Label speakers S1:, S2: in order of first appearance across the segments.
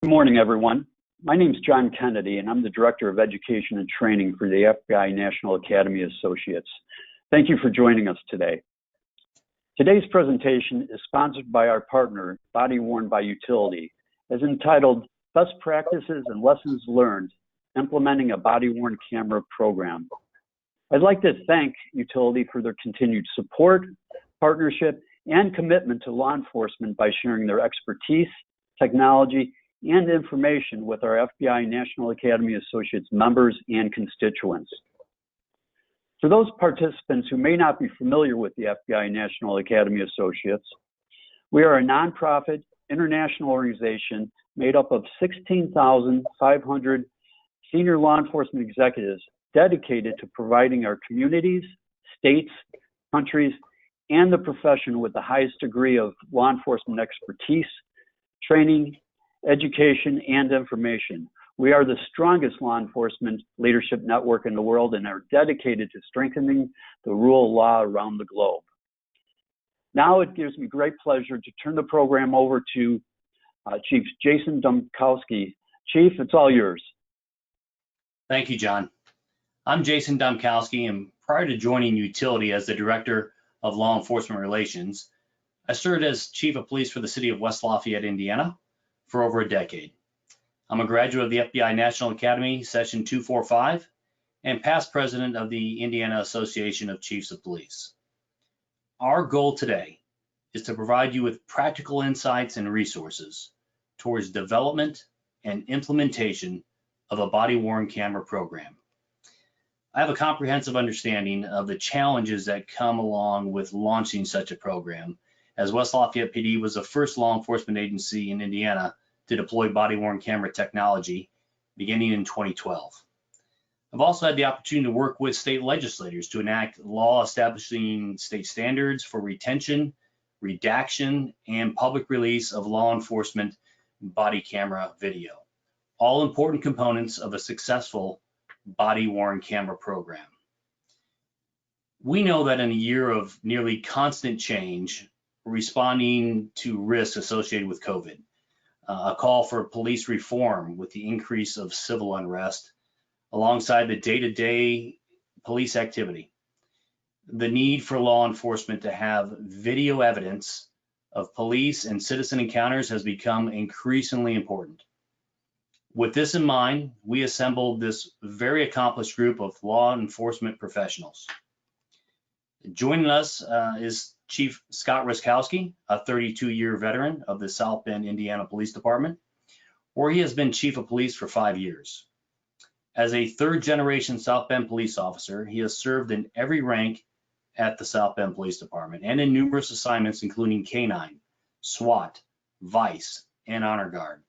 S1: Good morning, everyone. My name is John Kennedy, and I'm the Director of Education and Training for the FBI National Academy Associates. Thank you for joining us today. Today's presentation is sponsored by our partner, Body Worn by Utility, as entitled Best Practices and Lessons Learned Implementing a Body-Worn Camera Program. I'd like to thank Utility for their continued support, partnership, and commitment to law enforcement by sharing their expertise, technology, and information with our FBI National Academy Associates members and constituents. For those participants who may not be familiar with the FBI National Academy Associates, we are a nonprofit international organization made up of 16,500 senior law enforcement executives dedicated to providing our communities, states, countries, and the profession with the highest degree of law enforcement expertise, training, education, and information. We are the strongest law enforcement leadership network in the world and are dedicated to strengthening the rule of law around the globe. Now it gives me great pleasure to turn the program over to Chief Jason Domkowski. Chief, it's all yours.
S2: Thank you, John. I'm Jason Domkowski, and prior to joining Utility as the Director of Law Enforcement Relations, I served as Chief of Police for the city of West Lafayette, Indiana, for over a decade. I'm a graduate of the FBI National Academy Session 245 and past president of the Indiana Association of Chiefs of Police. Our goal today is to provide you with practical insights and resources towards development and implementation of a body-worn camera program. I have a comprehensive understanding of the challenges that come along with launching such a program, as West Lafayette PD was the first law enforcement agency in Indiana to deploy body-worn camera technology beginning in 2012. I've also had the opportunity to work with state legislators to enact law establishing state standards for retention, redaction, and public release of law enforcement body camera video, all important components of a successful body-worn camera program. We know that in a year of nearly constant change, responding to risks associated with COVID, a call for police reform with the increase of civil unrest, alongside the day-to-day police activity, the need for law enforcement to have video evidence of police and citizen encounters has become increasingly important. With this in mind, we assembled this very accomplished group of law enforcement professionals. Joining us is Chief Scott Ruskowski, a 32-year veteran of the South Bend, Indiana Police Department, where he has been Chief of Police for 5 years. As a third-generation South Bend police officer, he has served in every rank at the South Bend Police Department and in numerous assignments, including K-9, SWAT, Vice, and Honor Guard.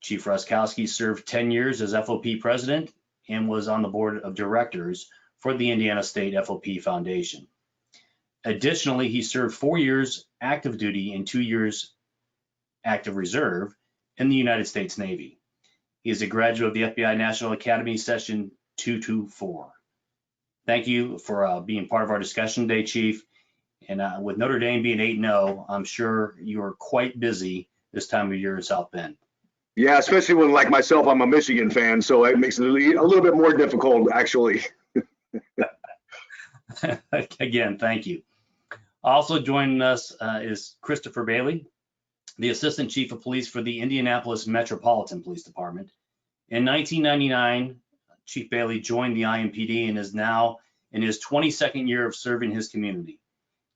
S2: Chief Ruskowski served 10 years as FOP president and was on the board of directors for the Indiana State FOP Foundation. Additionally, he served 4 years active duty and 2 years active reserve in the United States Navy. He is a graduate of the FBI National Academy Session 224. Thank you for being part of our discussion today, Chief. And with Notre Dame being 8-0, I'm sure you are quite busy this time of year in South Bend.
S3: Yeah, especially when, like myself, I'm a Michigan fan, so it makes it a little bit more difficult, actually.
S2: Again, thank you. Also joining us is Christopher Bailey, the Assistant Chief of Police for the Indianapolis Metropolitan Police Department. In 1999, Chief Bailey joined the Impd and is now in his 22nd year of serving his community.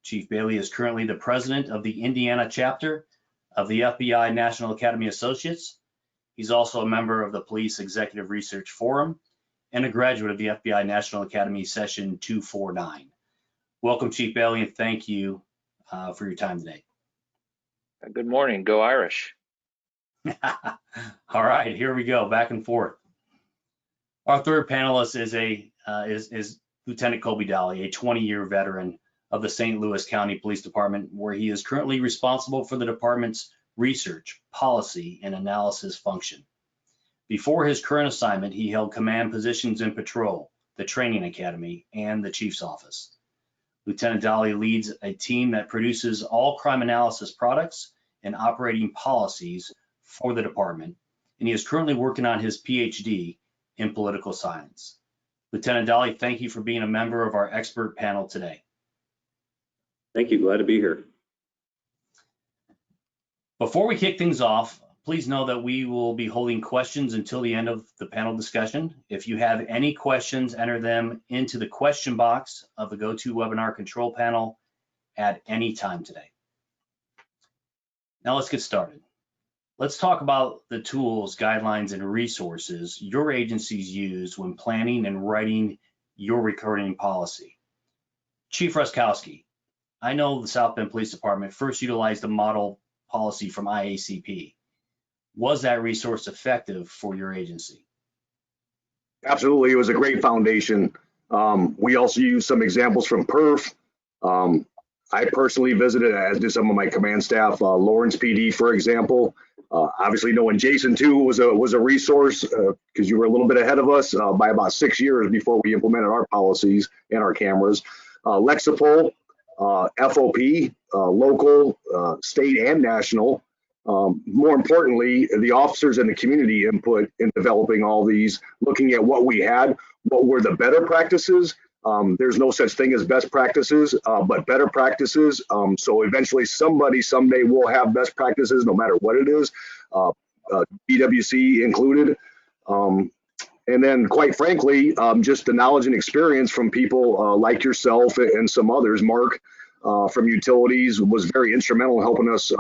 S2: Chief Bailey is currently the president of the Indiana chapter of the FBI National Academy Associates. He's also a member of the Police Executive Research Forum and a graduate of the FBI National Academy Session 249. Welcome, Chief Bailey, and thank you for your time today.
S4: Good morning. Go Irish.
S2: All right, here we go, back and forth. Our third panelist is Lieutenant Colby Dolly, a 20-year veteran of the St. Louis County Police Department, where he is currently responsible for the department's research, policy, and analysis function. Before his current assignment, he held command positions in patrol, the training academy, and the chief's office. Lieutenant Dolly leads a team that produces all crime analysis products and operating policies for the department, and he is currently working on his PhD in political science. Lieutenant Dolly, thank you for being a member of our expert panel today.
S5: Thank you, glad to be here.
S2: Before we kick things off, please know that we will be holding questions until the end of the panel discussion. If you have any questions, enter them into the question box of the GoToWebinar control panel at any time today. Now let's get started. Let's talk about the tools, guidelines, and resources your agencies use when planning and writing your recording policy. Chief Ruskowski, I know the South Bend Police Department first utilized a model policy from IACP. Was that resource effective for your agency?
S3: Absolutely, it was a great foundation. We also used some examples from PERF. I personally visited, as did some of my command staff, Lawrence PD, for example. Obviously, knowing Jason too was a resource because you were a little bit ahead of us by about 6 years before we implemented our policies and our cameras. Lexipol, FOP, local, state, and national. More importantly, the officers and the community input in developing all these, looking at what we had, what were the better practices. There's no such thing as best practices, but better practices. So eventually somebody someday will have best practices, no matter what it is, BWC included. And then quite frankly, just the knowledge and experience from people like yourself and some others. Mark from Utilities was very instrumental in helping us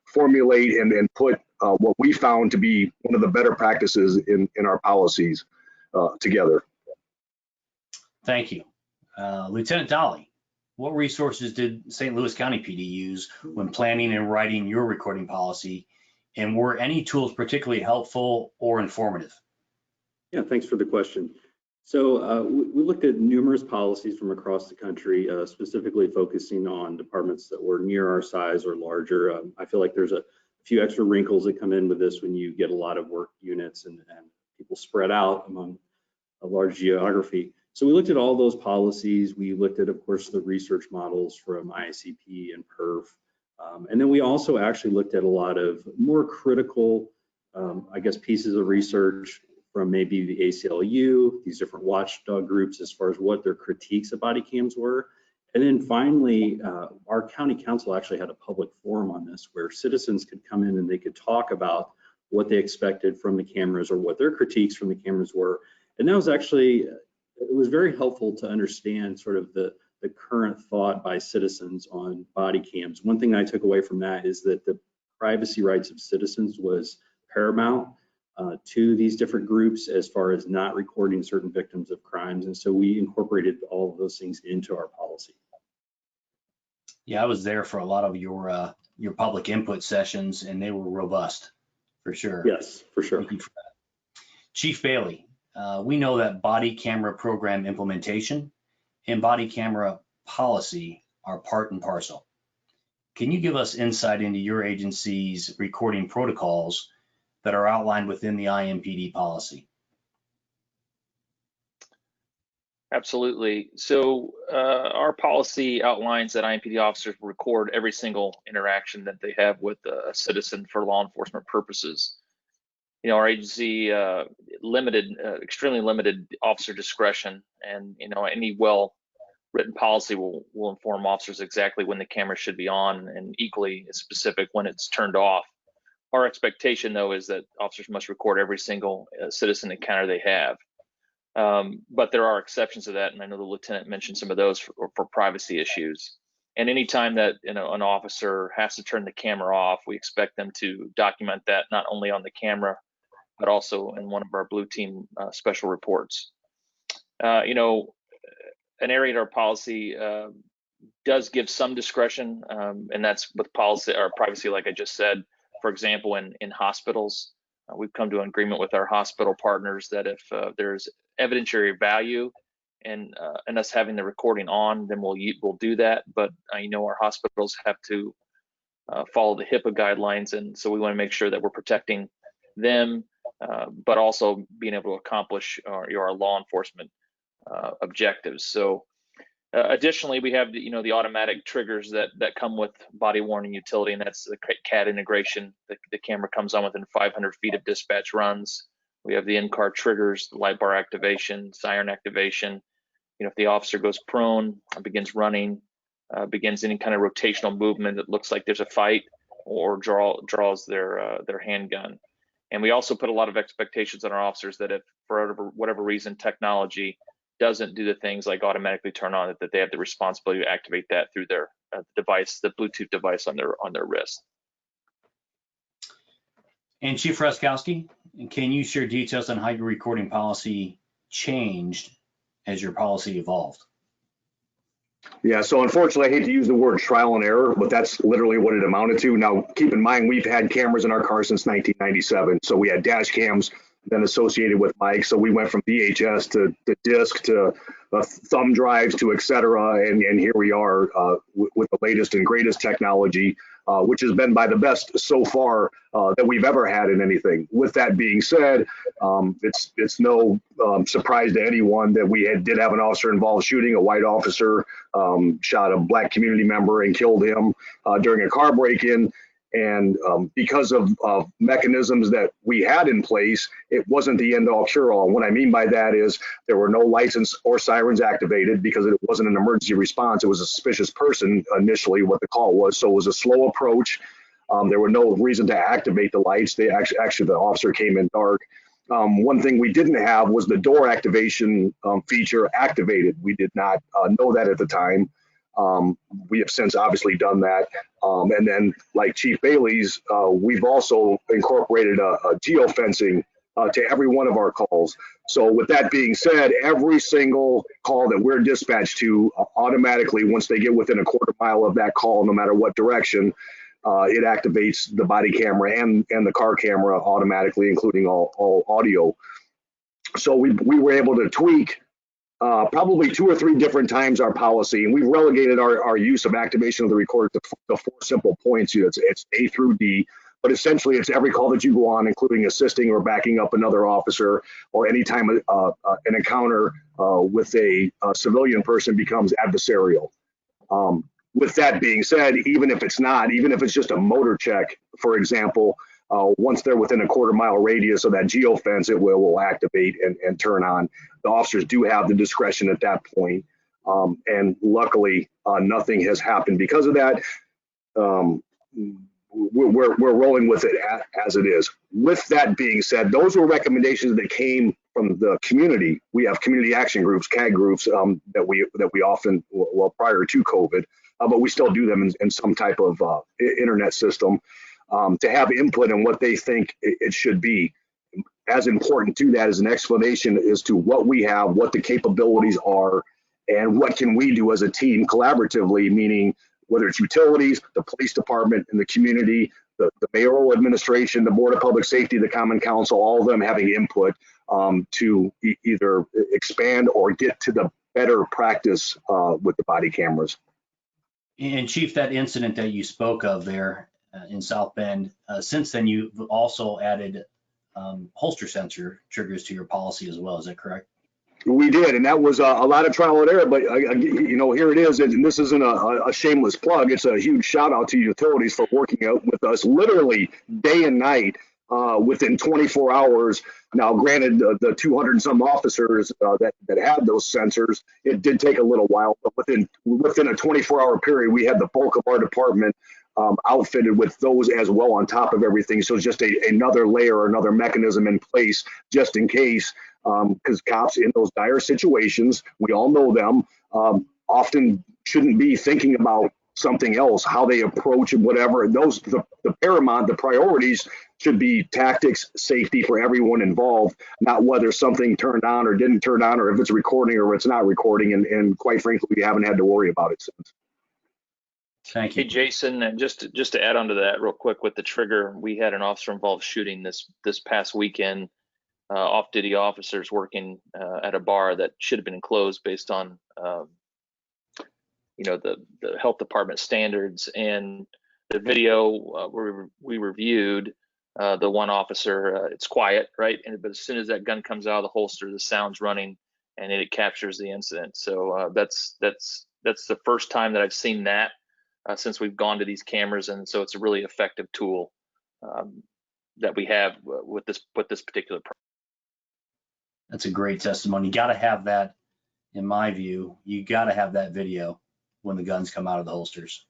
S3: formulate and put what we found to be one of the better practices in our policies together.
S2: Thank you. Lieutenant Dolly, what resources did St. Louis County PD use when planning and writing your recording policy? And were any tools particularly helpful or informative?
S5: Yeah, thanks for the question. So we looked at numerous policies from across the country, specifically focusing on departments that were near our size or larger. I feel like there's a few extra wrinkles that come in with this when you get a lot of work units and people spread out among a large geography. So we looked at all those policies. We looked at, of course, the research models from IACP and PERF. And then we also actually looked at a lot of more critical, I guess, pieces of research from maybe the ACLU, these different watchdog groups, as far as what their critiques of body cams were. And then finally, our county council actually had a public forum on this where citizens could come in and they could talk about what they expected from the cameras or what their critiques from the cameras were. And that was actually, it was very helpful to understand sort of the current thought by citizens on body cams. One thing I took away from that is that the privacy rights of citizens was paramount to these different groups as far as not recording certain victims of crimes. And so we incorporated all of those things into our policy.
S2: Yeah, I was there for a lot of your public input sessions, and they were robust, for sure.
S5: Yes, for sure.
S2: Thank you for that. Chief Bailey, we know that body camera program implementation and body camera policy are part and parcel. Can you give us insight into your agency's recording protocols that are outlined within the IMPD policy?
S4: Absolutely. So our policy outlines that IMPD officers record every single interaction that they have with a citizen for law enforcement purposes. You know, our agency extremely limited officer discretion, and you know, any well-written policy will inform officers exactly when the camera should be on, and equally specific when it's turned off. Our expectation, though, is that officers must record every single citizen encounter they have. But there are exceptions to that, and I know the lieutenant mentioned some of those for privacy issues. And anytime that an officer has to turn the camera off, we expect them to document that not only on the camera, but also in one of our blue team special reports. You know, an area in our policy does give some discretion, and that's with policy or privacy, like I just said. For example, in hospitals, we've come to an agreement with our hospital partners that if there's evidentiary value in us having the recording on, then we'll do that. But you know, our hospitals have to follow the HIPAA guidelines, and so we want to make sure that we're protecting them, but also being able to accomplish our law enforcement objectives. So Additionally, we have the automatic triggers that come with body worn and utility, and that's the Cad integration. The camera comes on within 500 feet of dispatch runs. We have the in-car triggers, the light bar activation, siren activation. If the officer goes prone, begins running, begins any kind of rotational movement that looks like there's a fight, or draws their handgun. And we also put a lot of expectations on our officers that if for whatever reason technology doesn't do the things like automatically turn on, that they have the responsibility to activate that through their device, the Bluetooth device on their wrist.
S2: And Chief Ruskowski, can you share details on how your recording policy changed as your policy evolved?
S3: Yeah, so unfortunately, I hate to use the word trial and error, but that's literally what it amounted to. Now, keep in mind, we've had cameras in our car since 1997. So we had dash cams then associated with mics. So we went from VHS to disc to thumb drives to et cetera. And here we are with the latest and greatest technology, which has been by the best so far that we've ever had in anything. With that being said, it's no surprise to anyone that we did have an officer involved shooting. A white officer shot a black community member and killed him during a car break-in. And because of mechanisms that we had in place, it wasn't the end-all cure-all. And what I mean by that is there were no lights or sirens activated because it wasn't an emergency response. It was a suspicious person initially, what the call was. So it was a slow approach. There were no reason to activate the lights. They actually the officer came in dark. One thing we didn't have was the door activation feature activated. We did not know that at the time. We have since obviously done that. And then like Chief Bailey's, we've also incorporated a geofencing to every one of our calls. So with that being said, every single call that we're dispatched to automatically, once they get within a quarter mile of that call, no matter what direction, it activates the body camera and the car camera automatically, including all audio. So we were able to tweak probably 2 or 3 different times our policy, and we've relegated our use of activation of the recorder to the 4 simple points. It's A through D, but essentially it's every call that you go on, including assisting or backing up another officer, or anytime an encounter with a civilian person becomes adversarial. With that being said, even if it's just a motor check, for example, once they're within a quarter mile radius of that geofence, it will activate and turn on. The officers do have the discretion at that point. And luckily, nothing has happened because of that. We're rolling with it as it is. With that being said, those were recommendations that came from the community. We have community action groups, CAG groups, that we often, well, prior to COVID, but we still do them in some type of internet system to have input on what they think it should be. As important to that is an explanation as to what we have, what the capabilities are, and what can we do as a team collaboratively, meaning whether it's utilities, the police department, and the community, the mayoral administration, the Board of Public Safety, the Common Council, all of them having input to either expand or get to the better practice with the body cameras.
S2: And Chief, that incident that you spoke of there in South Bend, since then you've also added holster sensor triggers to your policy as well. Is that correct?
S3: We did, and that was a lot of trial and error, but here it is, and this isn't a shameless plug. It's a huge shout out to utilities for working out with us literally day and night within 24 hours. Now, granted, the 200 and some officers that had those sensors, it did take a little while, but within a 24-hour period, we had the bulk of our department outfitted with those as well on top of everything. So just another layer, another mechanism in place just in case, because cops in those dire situations, we all know them, often shouldn't be thinking about something else, how they approach and whatever. Those, the paramount, the priorities should be tactics, safety for everyone involved, not whether something turned on or didn't turn on, or if it's recording or if it's not recording. And quite frankly, we haven't had to worry about it since.
S2: Thank you.
S4: Hey, Jason, and just to add on to that real quick with the trigger, we had an officer involved shooting this past weekend, off-duty officers working at a bar that should have been closed based on the health department standards. And the video we reviewed, the one officer, it's quiet, right? But as soon as that gun comes out of the holster, the sound's running, and it captures the incident. So that's the first time that I've seen that since we've gone to these cameras, and so it's a really effective tool that we have with this particular program.
S2: That's a great testimony. You got to have that, in my view. You got to have that video when the guns come out of the holsters.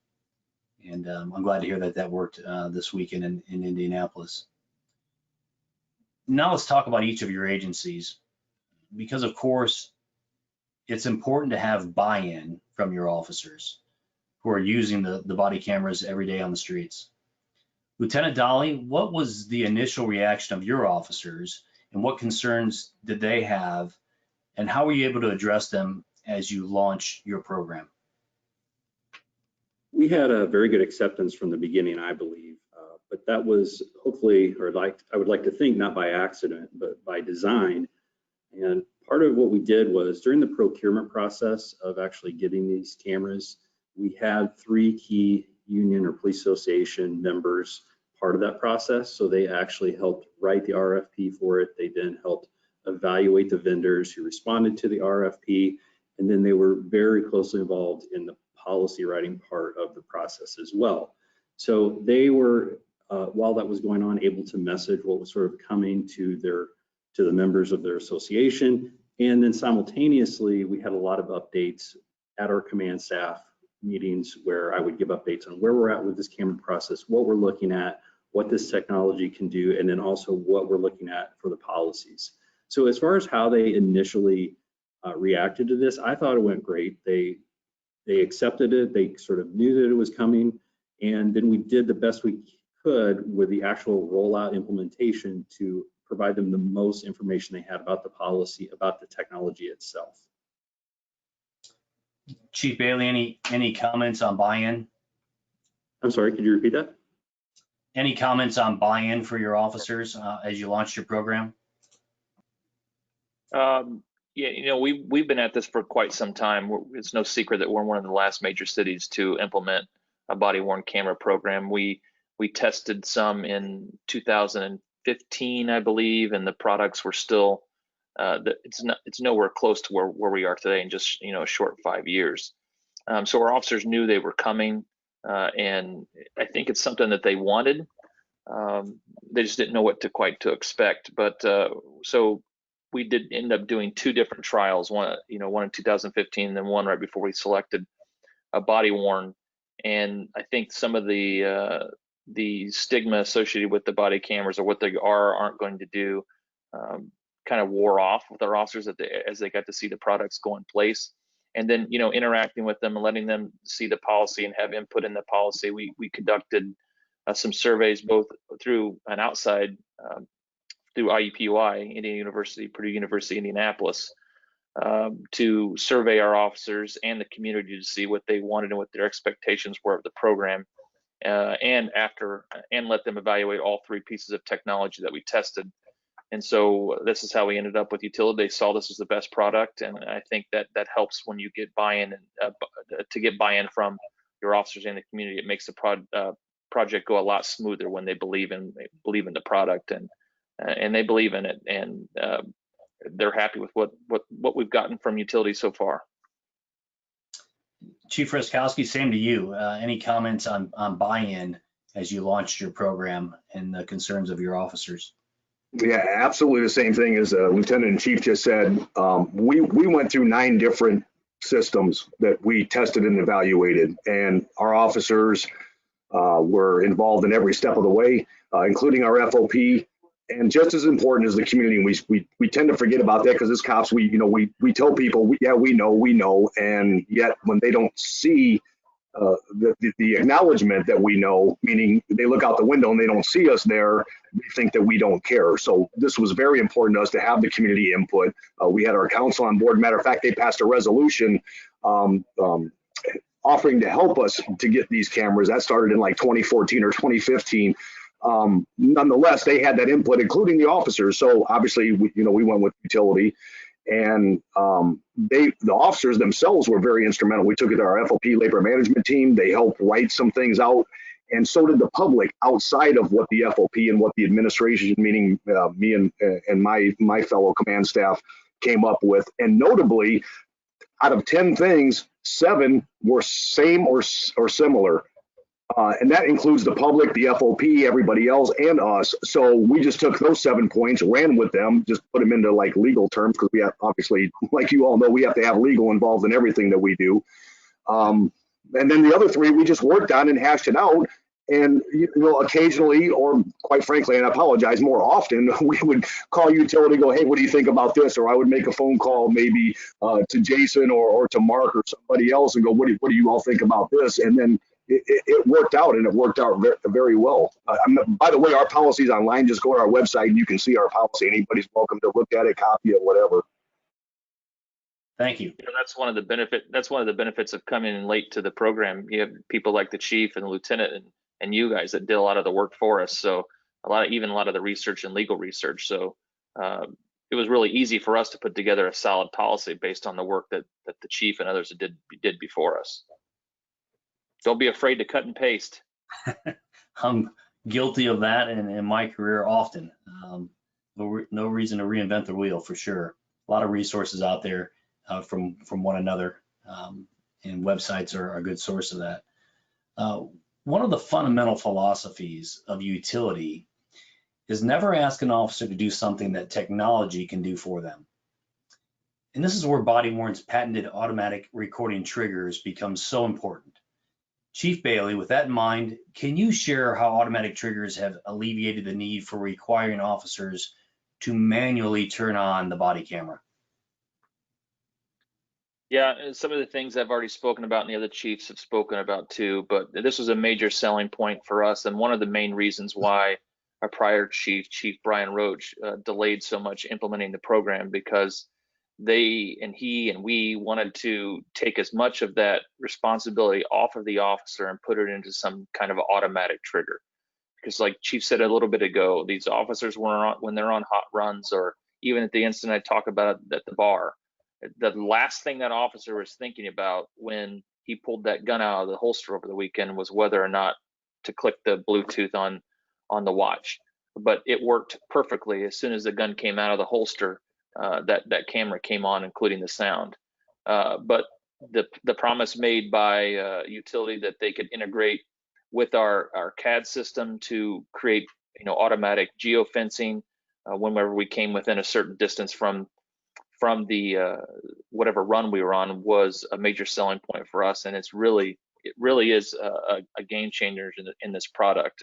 S2: And I'm glad to hear that that worked this weekend in Indianapolis. Now let's talk about each of your agencies, because of course it's important to have buy-in from your officers who are using the body cameras every day on the streets. Lieutenant Dolly, what was the initial reaction of your officers, and what concerns did they have, and how were you able to address them as you launch your program?
S5: We had a very good acceptance from the beginning, I believe, but that was hopefully, or I would like to think, not by accident, but by design. And part of what we did was during the procurement process of actually getting these cameras, we had 3 key union or police association members part of that process. So they actually helped write the RFP for it. They then helped evaluate the vendors who responded to the RFP. And then they were very closely involved in the policy writing part of the process as well. So they were, while that was going on, able to message what was sort of coming to the members of their association. And then simultaneously, we had a lot of updates at our command staff meetings where I would give updates on where we're at with this camera process, what we're looking at, what this technology can do, and then also what we're looking at for the policies. So as far as how they initially reacted to this, I thought it went great. They accepted it. They sort of knew that it was coming. And then we did the best we could with the actual rollout implementation to provide them the most information they had about the policy, about the technology itself.
S2: Chief Bailey, any comments on buy-in?
S5: I'm sorry, could you repeat that?
S2: Any comments on buy-in for your officers as you launched your program?
S4: Yeah, you know, we've been at this for quite some time. It's no secret that we're one of the last major cities to implement a body-worn camera program. We tested some in 2015, I believe, and the products were still it's nowhere close to where we are today in just a short 5 years. So our officers knew they were coming, and I think it's something that they wanted. They just didn't know what to expect. But so we did end up doing 2 different trials, one in 2015 and then one right before we selected a body worn. And I think some of the stigma associated with the body cameras or what they aren't going to do kind of wore off with our officers as they got to see the products go in place. And then, interacting with them and letting them see the policy and have input in the policy, we conducted some surveys both through an outside through IUPUI, Indiana University, Purdue University, Indianapolis, to survey our officers and the community to see what they wanted and what their expectations were of the program, and let them evaluate all 3 pieces of technology that we tested. And so this is how we ended up with Utility. They saw this as the best product, and I think that helps when you get buy-in, and to get buy-in from your officers and the community. It makes the project go a lot smoother when they believe in the product and they believe in it, and they're happy with what we've gotten from Utility so far.
S2: Chief Ruskowski, same to you. Any comments on buy-in as you launched your program and the concerns of your officers?
S3: Yeah, absolutely the same thing as Lieutenant and Chief just said. We went through 9 different systems that we tested and evaluated, and our officers were involved in every step of the way, including our FOP. And just as important as the community, we tend to forget about that because as cops, we tell people, we know, and yet when they don't see the acknowledgement that we know, meaning they look out the window and they don't see us there, they think that we don't care. So this was very important to us to have the community input. We had our council on board. Matter of fact, they passed a resolution offering to help us to get these cameras. That started in like 2014 or 2015. Nonetheless, they had that input, including the officers. So obviously, we went with Utility, and the officers themselves were very instrumental. We took it to our FOP labor management team. They helped write some things out, and so did the public outside of what the FOP and what the administration, meaning me and my fellow command staff, came up with. And notably, out of 10 things, 7 were same or similar. And that includes the public, the FOP, everybody else, and us. So we just took those 7 points, ran with them, just put them into like legal terms, because we have, obviously, like you all know, we have to have legal involved in everything that we do. And then the other 3 we just worked on and hashed it out. And occasionally, or quite frankly, and I apologize, more often, we would call utility, go, hey, what do you think about this? Or I would make a phone call maybe to Jason or to Mark or somebody else and go, what do you all think about this? And then it worked out, and it worked out very, very well. By the way, our policy's online. Just go to our website and you can see our policy. Anybody's welcome to look at it, copy it, whatever.
S2: Thank you.
S4: That's one of the benefits of coming in late to the program. You have people like the chief and the lieutenant and you guys that did a lot of the work for us. So a lot of the research and legal research. So it was really easy for us to put together a solid policy based on the work that the chief and others did before us. Don't be afraid to cut and paste.
S2: I'm guilty of that in my career often. No reason to reinvent the wheel, for sure. A lot of resources out there from one another, and websites are a good source of that. One of the fundamental philosophies of utility is never ask an officer to do something that technology can do for them. And this is where body-worn's patented automatic recording triggers become so important. Chief Bailey, with that in mind, can you share how automatic triggers have alleviated the need for requiring officers to manually turn on the body camera?
S4: Yeah, and some of the things I've already spoken about and the other chiefs have spoken about too, but this was a major selling point for us, and one of the main reasons why our prior chief, Chief Brian Roach, delayed so much implementing the program, because he and we wanted to take as much of that responsibility off of the officer and put it into some kind of automatic trigger. Because like Chief said a little bit ago, these officers when they're on hot runs, or even at the incident I talk about at the bar, the last thing that officer was thinking about when he pulled that gun out of the holster over the weekend was whether or not to click the Bluetooth on the watch. But it worked perfectly. As soon as the gun came out of the holster, that camera came on, including the sound. But the promise made by utility that they could integrate with our CAD system to create automatic geofencing whenever we came within a certain distance from the whatever run we were on was a major selling point for us, and it really is a game changer in this product.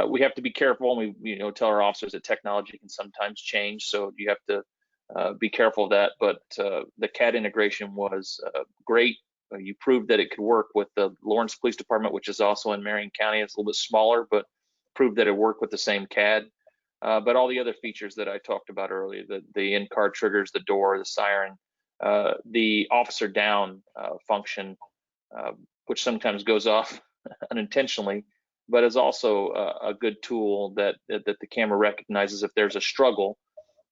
S4: We have to be careful, and we tell our officers that technology can sometimes change, so you have to be careful of that. But the CAD integration was great. You proved that it could work with the Lawrence Police Department, which is also in Marion County. It's a little bit smaller, but proved that it worked with the same CAD. But all the other features that I talked about earlier, the in-car triggers, the door, the siren, the officer down function, which sometimes goes off unintentionally, but is also a good tool that the camera recognizes if there's a struggle,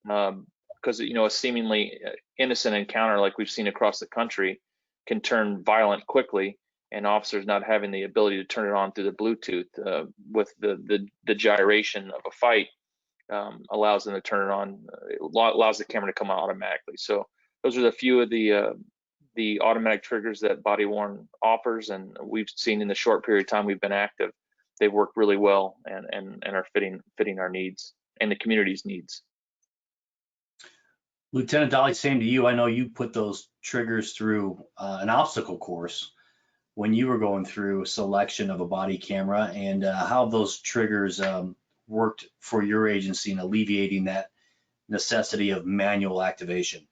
S4: because a seemingly innocent encounter like we've seen across the country can turn violent quickly, and officers not having the ability to turn it on through the Bluetooth with the gyration of a fight allows them to turn it on. It allows the camera to come on automatically. So those are a few of the automatic triggers that body-worn offers, and we've seen in the short period of time we've been active, they've worked really well and are fitting our needs and the community's needs.
S2: Lieutenant Dolly, same to you. I know you put those triggers through an obstacle course when you were going through selection of a body camera, and how those triggers worked for your agency in alleviating that necessity of manual activation.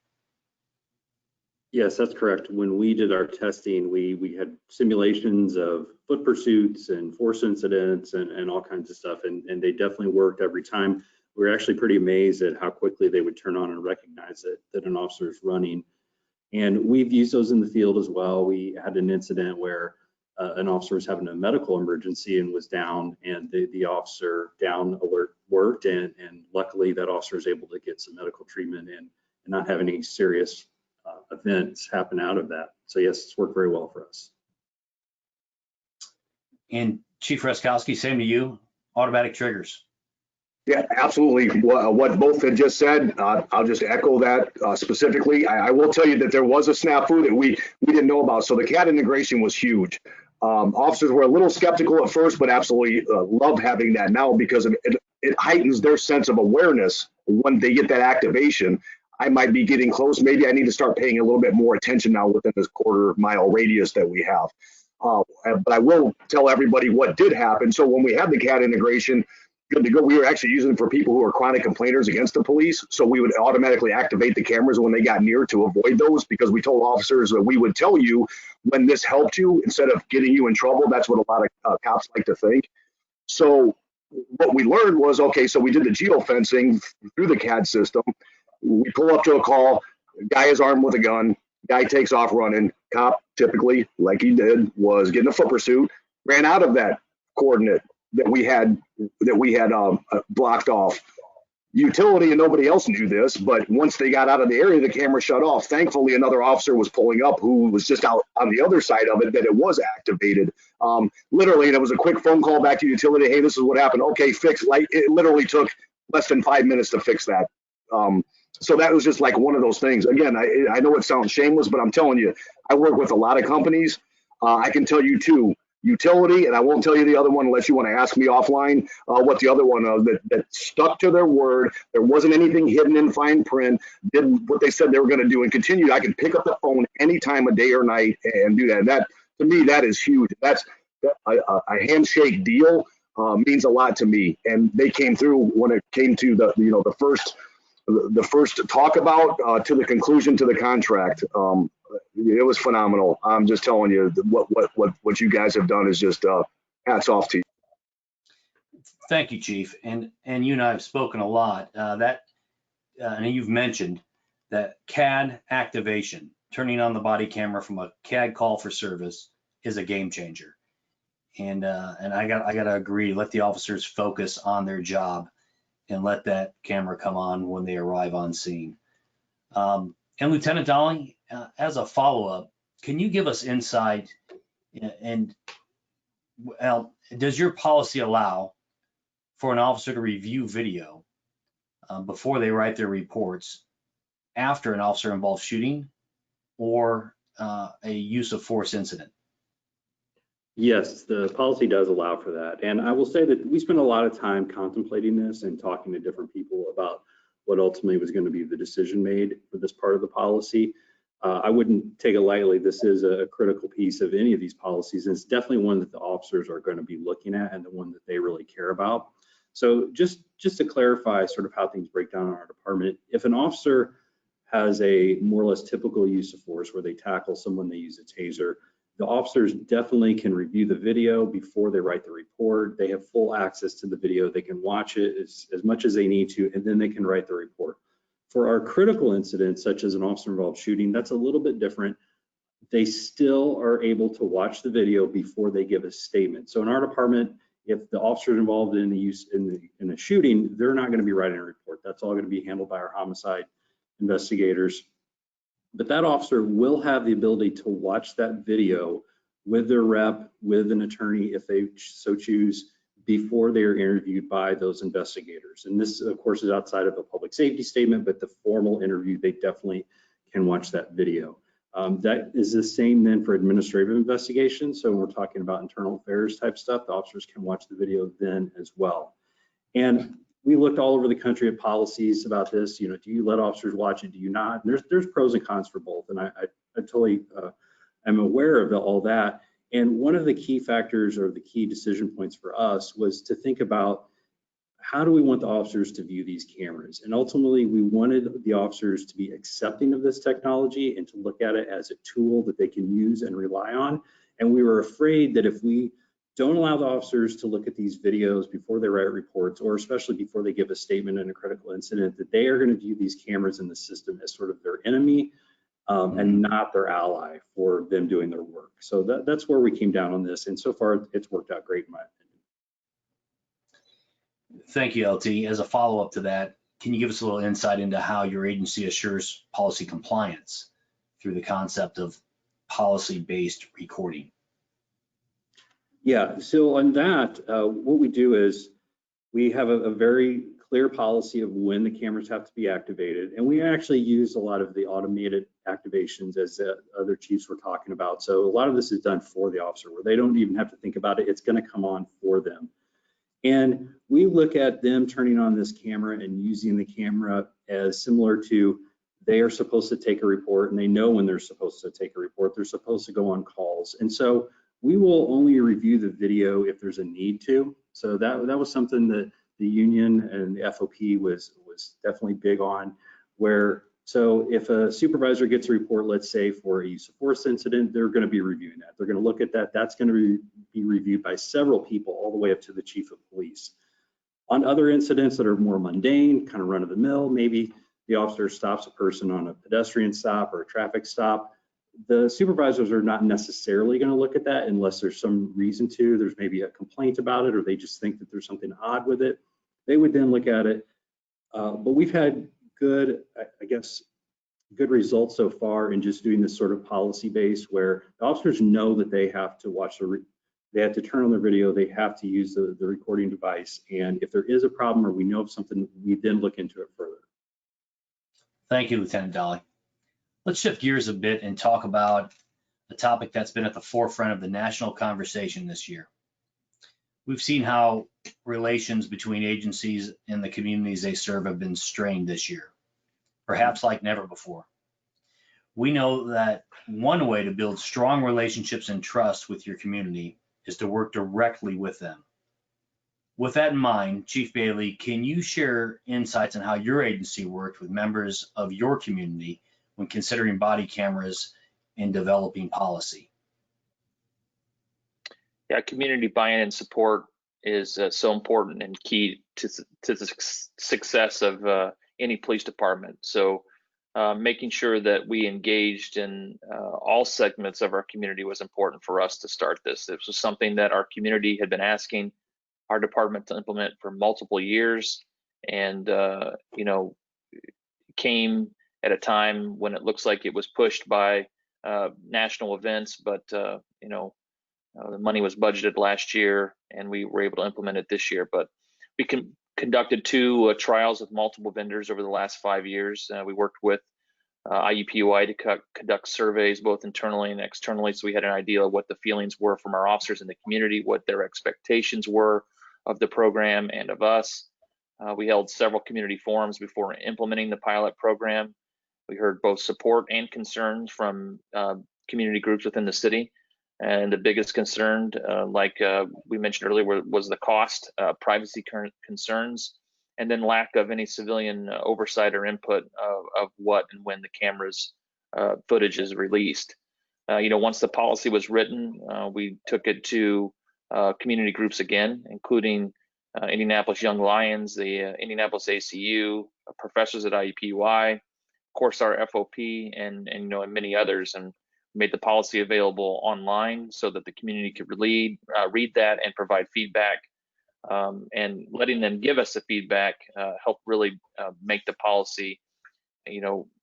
S5: Yes, that's correct. When we did our testing, we had simulations of foot pursuits and force incidents and all kinds of stuff, and they definitely worked every time. We were actually pretty amazed at how quickly they would turn on and recognize that an officer is running. And we've used those in the field as well. We had an incident where an officer was having a medical emergency and was down, and the officer down alert worked, and luckily that officer was able to get some medical treatment and not have any serious events happen out of that. So yes, it's worked very well for us.
S2: And Chief Ruskowski, same to you, automatic triggers.
S3: Yeah, absolutely. What both had just said, I'll just echo that specifically. I will tell you that there was a snafu that we didn't know about. So the CAD integration was huge. Officers were a little skeptical at first, but absolutely love having that now because it heightens their sense of awareness when they get that activation. I might be getting close. Maybe I need to start paying a little bit more attention now within this quarter-mile radius that we have. But I will tell everybody what did happen. So when we had the CAD integration, good to go. We were actually using it for people who are chronic complainers against the police. So we would automatically activate the cameras when they got near to avoid those because we told officers that we would tell you when this helped you instead of getting you in trouble. That's what a lot of cops like to think. So what we learned was, okay, so we did the geofencing through the CAD system. We pull up to a call, guy is armed with a gun, guy takes off running. Cop typically, like he did, was getting a foot pursuit, ran out of that coordinate that we had blocked off. Utility and nobody else knew this, but once they got out of the area, the camera shut off. Thankfully, another officer was pulling up who was just out on the other side of it that it was activated. Literally, and it was a quick phone call back to utility. Hey, this is what happened. Okay, fix. Like it literally took less than 5 minutes to fix that. So that was just like one of those things. Again, I know it sounds shameless, but I'm telling you, I work with a lot of companies. I can tell you too. Utility, and I won't tell you the other one unless you want to ask me offline what the other one that stuck to their word. There wasn't anything hidden in fine print, did what they said they were going to do and continued. I can pick up the phone any time of day or night and do that. That to me, that is huge. That's a handshake deal means a lot to me. And they came through when it came to the first talk about to the conclusion to the contract. It was phenomenal. I'm just telling you what you guys have done is just hats off to you.
S2: Thank you, Chief. And you and I have spoken a lot. And you've mentioned that CAD activation, turning on the body camera from a CAD call for service, is a game changer. And I got to agree. Let the officers focus on their job and let that camera come on when they arrive on scene. And Lieutenant Dolly, as a follow-up, can you give us insight and does your policy allow for an officer to review video before they write their reports after an officer-involved shooting or a use of force incident?
S5: Yes, the policy does allow for that. And I will say that we spent a lot of time contemplating this and talking to different people about what ultimately was going to be the decision made for this part of the policy. I wouldn't take it lightly. This is a critical piece of any of these policies. And it's definitely one that the officers are going to be looking at and the one that they really care about. So just to clarify sort of how things break down in our department, if an officer has a more or less typical use of force where they tackle someone, they use a taser, the officers definitely can review the video before they write the report. They have full access to the video. They can watch it as much as they need to, and then they can write the report. For our critical incidents, such as an officer-involved shooting, that's a little bit different. They still are able to watch the video before they give a statement. So in our department, if the officer is involved in a shooting, they're not going to be writing a report. That's all going to be handled by our homicide investigators. But that officer will have the ability to watch that video with their rep, with an attorney, if they so choose, before they are interviewed by those investigators. And this, of course, is outside of a public safety statement, but the formal interview, they definitely can watch that video. That is the same then for administrative investigations. So when we're talking about internal affairs type stuff, the officers can watch the video then as well. And we looked all over the country at policies about this. Do you let officers watch it? Do you not? And there's pros and cons for both. And I totally am aware of all that. And one of the key factors or the key decision points for us was to think about how do we want the officers to view these cameras? And ultimately, we wanted the officers to be accepting of this technology and to look at it as a tool that they can use and rely on. And we were afraid that if we don't allow the officers to look at these videos before they write reports, or especially before they give a statement in a critical incident, that they are going to view these cameras in the system as sort of their enemy and not their ally for them doing their work. So that's where we came down on this. And so far, it's worked out great in my opinion.
S2: Thank you, LT. As a follow-up to that, can you give us a little insight into how your agency assures policy compliance through the concept of policy-based recording?
S5: Yeah, so on that, what we do is We have a very clear policy of when the cameras have to be activated, and we actually use a lot of the automated activations as other chiefs were talking about. So a lot of this is done for the officer where they don't even have to think about it. It's going to come on for them. And we look at them turning on this camera and using the camera as similar to they are supposed to take a report and they know when they're supposed to take a report. They're supposed to go on calls. And so we will only review the video if there's a need to. So that was something that the union and the FOP was definitely big on, where so if a supervisor gets a report, let's say for a use of force incident, they're going to be reviewing that. They're going to look at that. That's going to be reviewed by several people all the way up to the chief of police. On other incidents that are more mundane, kind of run of the mill, maybe the officer stops a person on a pedestrian stop or a traffic stop. The supervisors are not necessarily going to look at that unless there's some reason to. There's maybe a complaint about it, or they just think that there's something odd with it. They would then look at it. But we've had good, I guess, good results so far in just doing this sort of policy base where the officers know that they have to watch they have to turn on their video, they have to use the recording device. And if there is a problem or we know of something, we then look into it further.
S2: Thank you, Lieutenant Dolly. Let's shift gears a bit and talk about a topic that's been at the forefront of the national conversation this year. We've seen how relations between agencies and the communities they serve have been strained this year, perhaps like never before. We know that one way to build strong relationships and trust with your community is to work directly with them. With that in mind, Chief Bailey, can you share insights on how your agency worked with members of your community when considering body cameras and developing policy?
S4: Yeah, community buy-in and support is so important and key to the success of any police department. So making sure that we engaged in all segments of our community was important for us to start this. This was something that our community had been asking our department to implement for multiple years, and came at a time when it looks like it was pushed by national events, but the money was budgeted last year and we were able to implement it this year. But we conducted 2 trials with multiple vendors over the last 5 years. We worked with IUPUI to conduct surveys both internally and externally, so we had an idea of what the feelings were from our officers in the community, what their expectations were of the program and of us. We held several community forums before implementing the pilot program. We heard both support and concerns from community groups within the city. And the biggest concern, like we mentioned earlier, was the cost, privacy concerns, and then lack of any civilian oversight or input of what and when the camera's footage is released. Once the policy was written, we took it to community groups again, including Indianapolis Young Lions, the Indianapolis ACU, professors at IUPUI, of course our FOP, and many others, and made the policy available online so that the community could read that and provide feedback. And letting them give us the feedback helped really make the policy,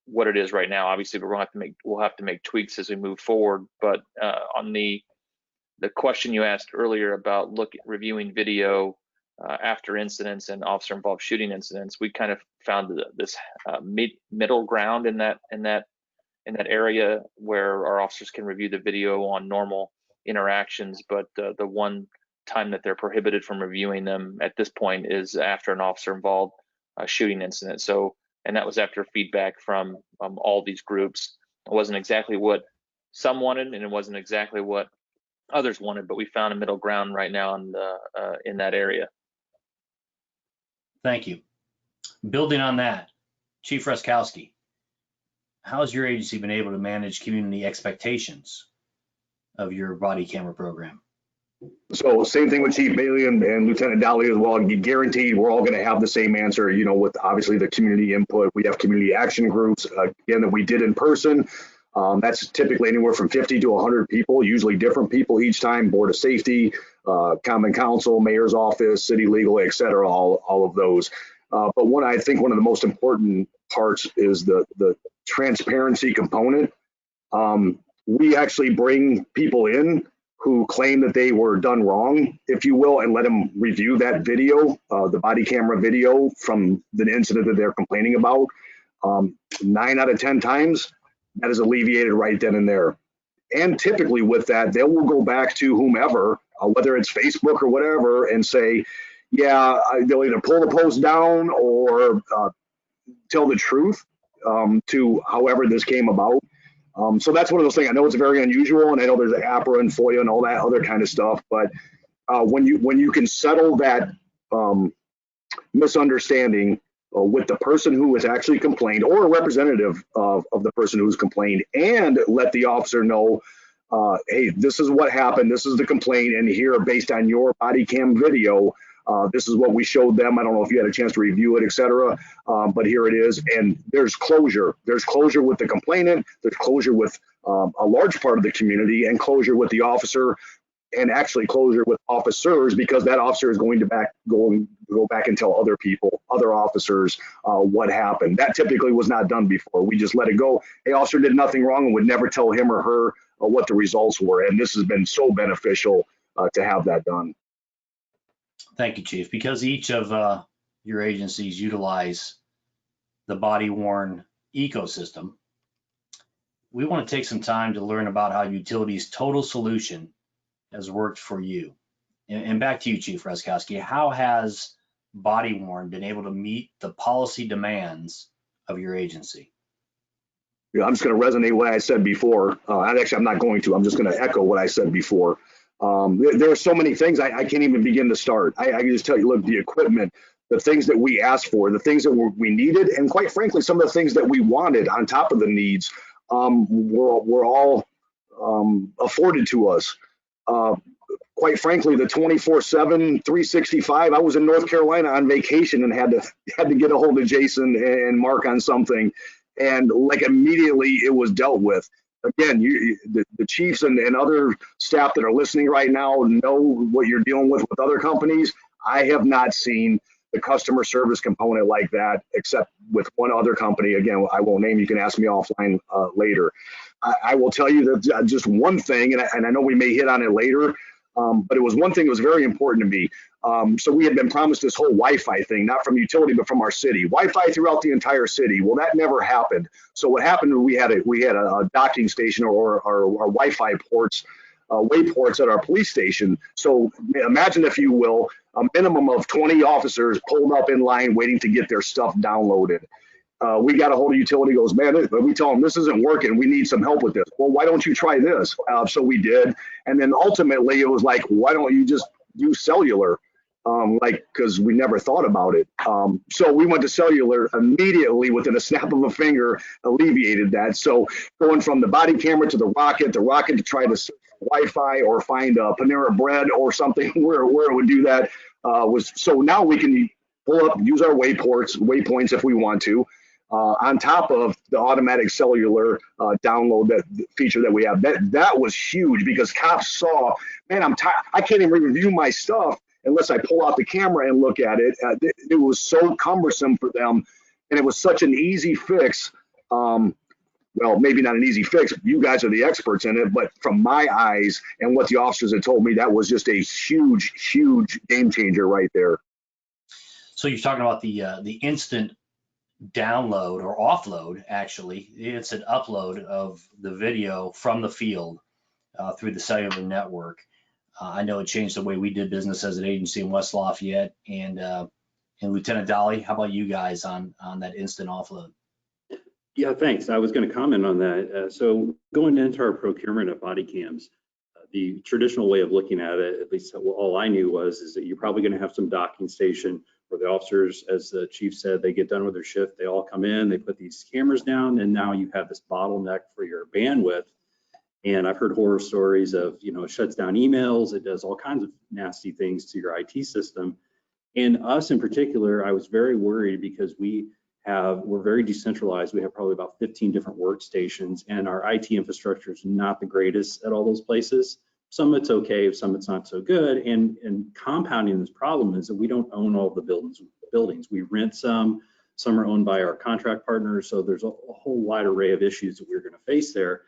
S4: what it is right now. Obviously, we'll have to make tweaks as we move forward. But on the question you asked earlier about reviewing video after incidents and officer-involved shooting incidents, we kind of found this middle ground in that area where our officers can review the video on normal interactions, but the one time that they're prohibited from reviewing them at this point is after an officer-involved shooting incident. So, and that was after feedback from all these groups. It wasn't exactly what some wanted, and it wasn't exactly what others wanted, but we found a middle ground right now in that area.
S2: Thank you. Building on that, Chief Ruskowski, how has your agency been able to manage community expectations of your body camera program?
S3: So same thing with Chief Bailey and Lieutenant Dolly as well. Guaranteed we're all going to have the same answer, with obviously the community input. We have community action groups, again, that we did in person. That's typically anywhere from 50 to 100 people, usually different people each time, Board of Safety, Common Council, Mayor's Office, City Legal, et cetera, all of those. But I think one of the most important parts is the transparency component. We actually bring people in who claim that they were done wrong, if you will, and let them review that video, the body camera video from the incident that they're complaining about, 9 out of 10 times, that is alleviated right then and there. And typically with that, they will go back to whomever, whether it's Facebook or whatever, and say, yeah, they'll either pull the post down or tell the truth to however this came about. So that's one of those things. I know it's very unusual, and I know there's APRA and FOIA and all that other kind of stuff, but when you can settle that misunderstanding with the person who has actually complained or a representative of the person who's complained, and let the officer know, hey, this is what happened, this is the complaint, and here, based on your body cam video, this is what we showed them. I don't know if you had a chance to review it, et cetera, but here it is. And there's closure. There's closure with the complainant, there's closure with a large part of the community, and closure with the officer, and actually closure with officers, because that officer is going to go back and tell other people, other officers, what happened. That typically was not done before. We just let it go. Hey, officer did nothing wrong, and would never tell him or her what the results were. And this has been so beneficial to have that done.
S2: Thank you, Chief. Because each of your agencies utilize the body-worn ecosystem, we want to take some time to learn about how Utility's total solution has worked for you. And back to you, Chief Ruskowski, how has body-worn been able to meet the policy demands of your agency?
S3: Yeah, I'm just going to resonate what I said before. Actually, I'm not going to. I'm just going to echo what I said before. There are so many things I can't even begin to start. I can just tell you, look, the equipment, the things that we asked for, the things that we needed, and quite frankly, some of the things that we wanted on top of the needs were all afforded to us. Quite frankly, the 24/7, 365. I was in North Carolina on vacation and had to get a hold of Jason and Mark on something, and like immediately it was dealt with. Again, the chiefs and other staff that are listening right now know what you're dealing with other companies. I have not seen the customer service component like that, except with one other company. Again, I won't name, you can ask me offline later. I will tell you that just one thing, and I know we may hit on it later, but it was one thing that was very important to me. So we had been promised this whole Wi-Fi thing, not from Utility, but from our city. Wi-Fi throughout the entire city. Well, that never happened. So what happened, we had a docking station or Wi-Fi ports, wayports at our police station. So imagine, if you will, a minimum of 20 officers pulled up in line waiting to get their stuff downloaded. We got a hold of Utility, goes, man, we tell them this isn't working, we need some help with this. Well, why don't you try this? So we did. And then ultimately it was like, why don't you just use cellular? Because we never thought about it. So we went to cellular immediately, within a snap of a finger, alleviated that. So going from the body camera to the rocket to try to search for Wi-Fi or find Panera Bread or something where it would do that was, so now we can pull up, use our waypoints if we want to, on top of the automatic cellular download that feature that we have. That was huge, because cops saw, man, I'm tired, I can't even review my stuff unless I pull out the camera and look at it. It was so cumbersome for them, and it was such an easy fix. Well, maybe not an easy fix, you guys are the experts in it, but from my eyes and what the officers had told me, that was just a huge, huge game changer right there.
S2: So you're talking about the instant download or offload, actually. It's an upload of the video from the field through the cellular network. I know it changed the way we did business as an agency in West Lafayette. And Lieutenant Dolly, how about you guys on that instant offload?
S5: Yeah, thanks. I was going to comment on that. So going into our procurement of body cams, the traditional way of looking at it, at least all I knew is that you're probably going to have some docking station where the officers, as the chief said, they get done with their shift, they all come in, they put these cameras down, and now you have this bottleneck for your bandwidth. And I've heard horror stories of, it shuts down emails, it does all kinds of nasty things to your IT system. And us in particular, I was very worried, because we're very decentralized. We have probably about 15 different workstations, and our IT infrastructure is not the greatest at all those places. Some it's okay, some it's not so good. And compounding this problem is that we don't own all the buildings. We rent some are owned by our contract partners. So there's a whole wide array of issues that we're going to face there.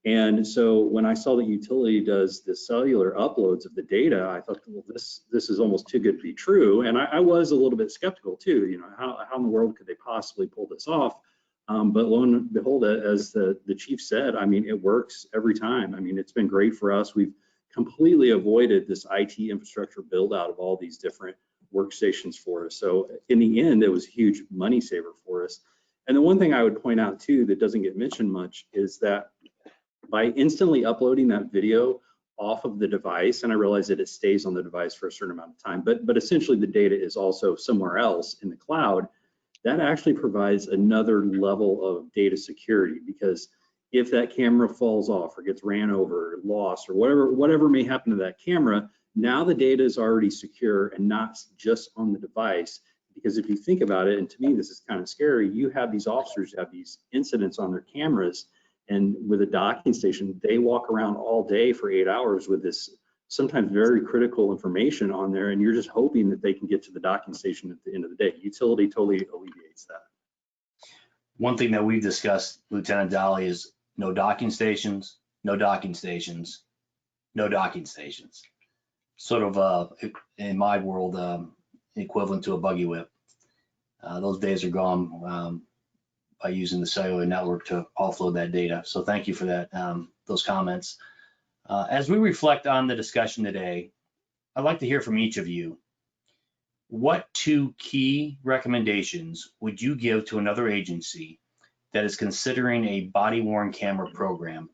S5: And so when I saw that utility does the cellular uploads of the data, I thought, well, this is almost too good to be true. And I was a little bit skeptical too. You know, how in the world could they possibly pull this off? But lo and behold, as the chief said, I mean, it works every time. I mean, it's been great for us. We've completely avoided this IT infrastructure build out of all these different workstations for us. So in the end, it was a huge money saver for us. And the one thing I would point out too that doesn't get mentioned much is that by instantly uploading that video off of the device, and I realize that it stays on the device for a certain amount of time, but essentially the data is also somewhere else in the cloud, that actually provides another level of data security, because if that camera falls off or gets ran over or lost or whatever may happen to that camera, now the data is already secure and not just on the device. Because if you think about it, and to me this is kind of scary, you have these officers who have these incidents on their cameras, and with a docking station, they walk around all day for 8 hours with this sometimes very critical information on there, and you're just hoping that they can get to the docking station at the end of the day. Utility totally alleviates that.
S2: One thing that we've discussed, Lieutenant Dolly, is no docking stations, no docking stations, no docking stations. Sort of, in my world, equivalent to a buggy whip. Those days are gone by using the cellular network to offload that data. So thank you for that, those comments. As we reflect on the discussion today, I'd like to hear from each of you. What 2 key recommendations would you give to another agency that is considering a body-worn camera program?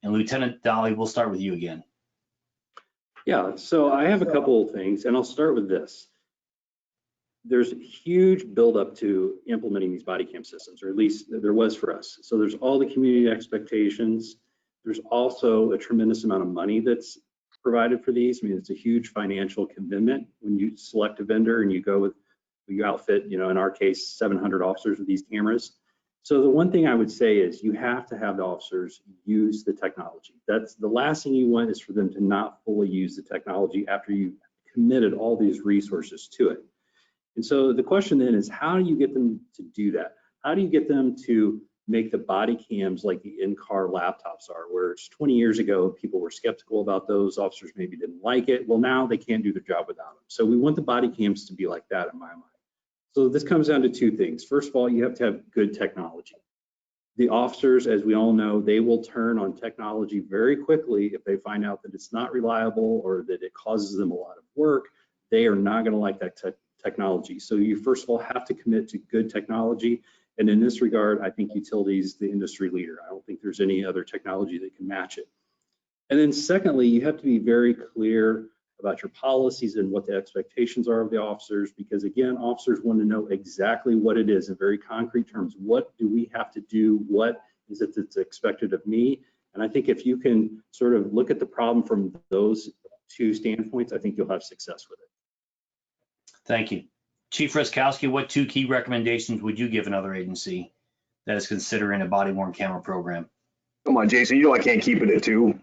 S2: And Lieutenant Dolly, we'll start with you again.
S5: Yeah, so I have a couple of things, and I'll start with this. There's a huge buildup to implementing these body cam systems, or at least there was for us. So there's all the community expectations. There's also a tremendous amount of money that's provided for these. I mean, it's a huge financial commitment when you select a vendor and you go with, you outfit, you know, in our case, 700 officers with these cameras. So the one thing I would say is you have to have the officers use the technology. That's the last thing you want, is for them to not fully use the technology after you've committed all these resources to it. And so the question then is, how do you get them to do that? How do you get them to make the body cams like the in-car laptops are, where 20 years ago, people were skeptical about those, officers maybe didn't like it. Well, now they can't do their job without them. So we want the body cams to be like that in my mind. So this comes down to 2 things. First of all, you have to have good technology. The officers, as we all know, they will turn on technology very quickly if they find out that it's not reliable or that it causes them a lot of work. They are not going to like that technology. So you first of all have to commit to good technology. And in this regard, I think utility is the industry leader. I don't think there's any other technology that can match it. And then secondly, you have to be very clear about your policies and what the expectations are of the officers, because again, officers want to know exactly what it is in very concrete terms. What do we have to do? What is it that's expected of me? And I think if you can sort of look at the problem from those 2 standpoints, I think you'll have success with it.
S2: Thank you. Chief Ruskowski, what 2 key recommendations would you give another agency that is considering a body-worn camera program?
S3: Come on, Jason, you know I can't keep it at 2.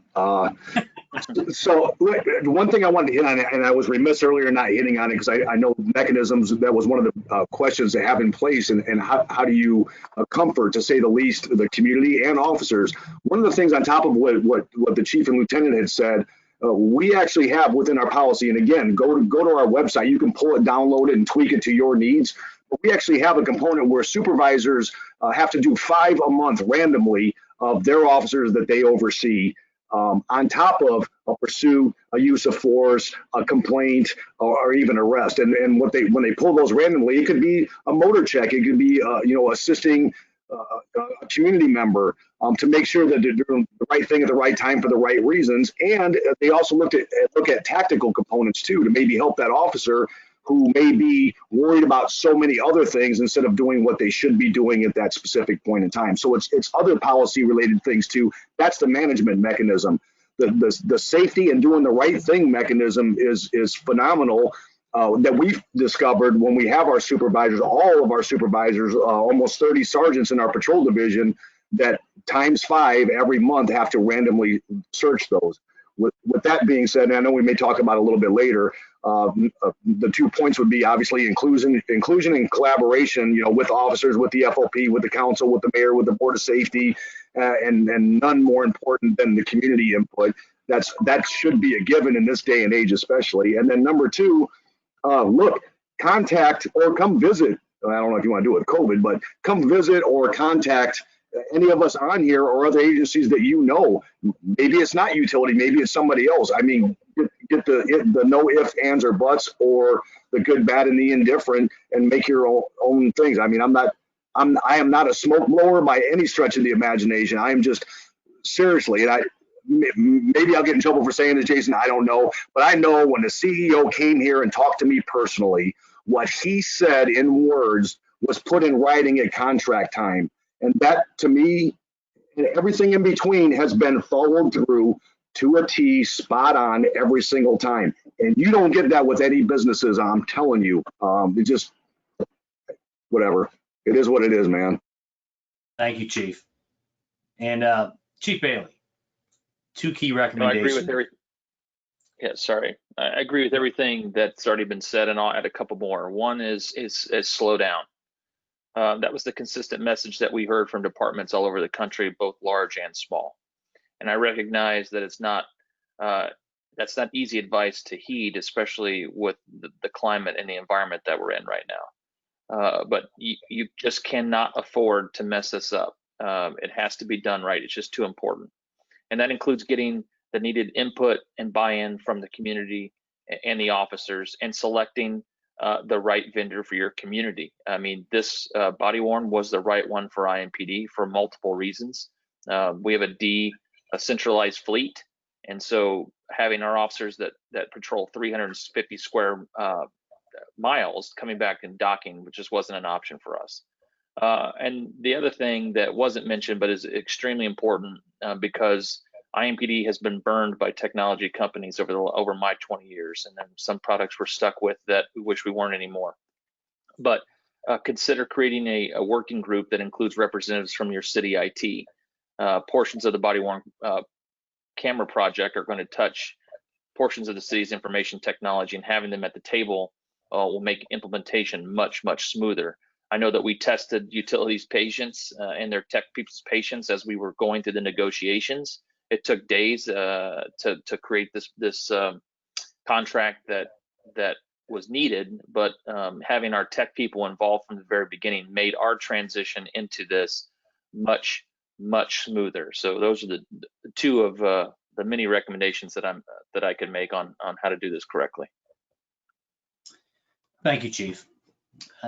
S3: So one thing I wanted to hit on, and I was remiss earlier not hitting on it because I know mechanisms, that was one of the questions they have in place, and how do you comfort, to say the least, the community and officers. One of the things on top of what the chief and lieutenant had said, we actually have within our policy, and again, go to our website, you can pull it, download it, and tweak it to your needs. But we actually have a component where supervisors have to do 5 a month randomly of their officers that they oversee, on top of a pursuit, a use of force, a complaint, or even arrest. And when they pull those randomly, it could be a motor check, it could be assisting a community member to make sure that they're doing the right thing at the right time for the right reasons. And they also look at tactical components too, to maybe help that officer who may be worried about so many other things instead of doing what they should be doing at that specific point in time. So it's other policy related things too. That's the management mechanism. The safety and doing the right thing mechanism is phenomenal. That we've discovered when we have our supervisors, all of our supervisors, almost 30 sergeants in our patrol division, that times 5 every month have to randomly search those. with that being said, and I know we may talk about it a little bit later, the 2 points would be obviously inclusion and collaboration, with officers, with the FOP, with the council, with the mayor, with the board of safety, and none more important than the community input. That should be a given in this day and age, especially. And then number 2, look, contact or come visit. I don't know if you want to do it with COVID, but come visit or contact any of us on here or other agencies that maybe it's not utility, maybe it's somebody else. I mean, get the no ifs, ands, or buts, or the good, bad, and the indifferent, and make your own things. I mean, I am not a smoke blower by any stretch of the imagination. I am just seriously, and maybe I'll get in trouble for saying this, Jason, I don't know, but I know when the CEO came here and talked to me personally, what he said in words was put in writing at contract time. And that, to me, and everything in between has been followed through to a T, spot on every single time. And you don't get that with any businesses, I'm telling you. It just, whatever. It is what it is, man.
S2: Thank you, Chief. And Chief Bailey, 2 key recommendations.
S4: I agree with everything that's already been said, and I'll add a couple more. One is slow down. That was the consistent message that we heard from departments all over the country, both large and small. And I recognize that that's not easy advice to heed, especially with the climate and the environment that we're in right now. But you just cannot afford to mess this up. It has to be done right. It's just too important. And that includes getting the needed input and buy-in from the community and the officers, and selecting the right vendor for your community. I mean, this body worn was the right one for IMPD for multiple reasons. We have a centralized fleet, and so having our officers that patrol 350 square miles coming back and docking, which just wasn't an option for us. And the other thing that wasn't mentioned but is extremely important, because IMPD has been burned by technology companies over my 20 years, and then some products we're stuck with that we wish we weren't anymore. But consider creating a working group that includes representatives from your city IT. Portions of the body-worn camera project are going to touch portions of the city's information technology, and having them at the table will make implementation much, much smoother. I know that we tested utilities patience and their tech people's patience as we were going through the negotiations. It took days to create this contract that was needed, but having our tech people involved from the very beginning made our transition into this much, much smoother. So those are the 2 of the many recommendations that I can make on how to do this correctly.
S2: Thank you, Chief.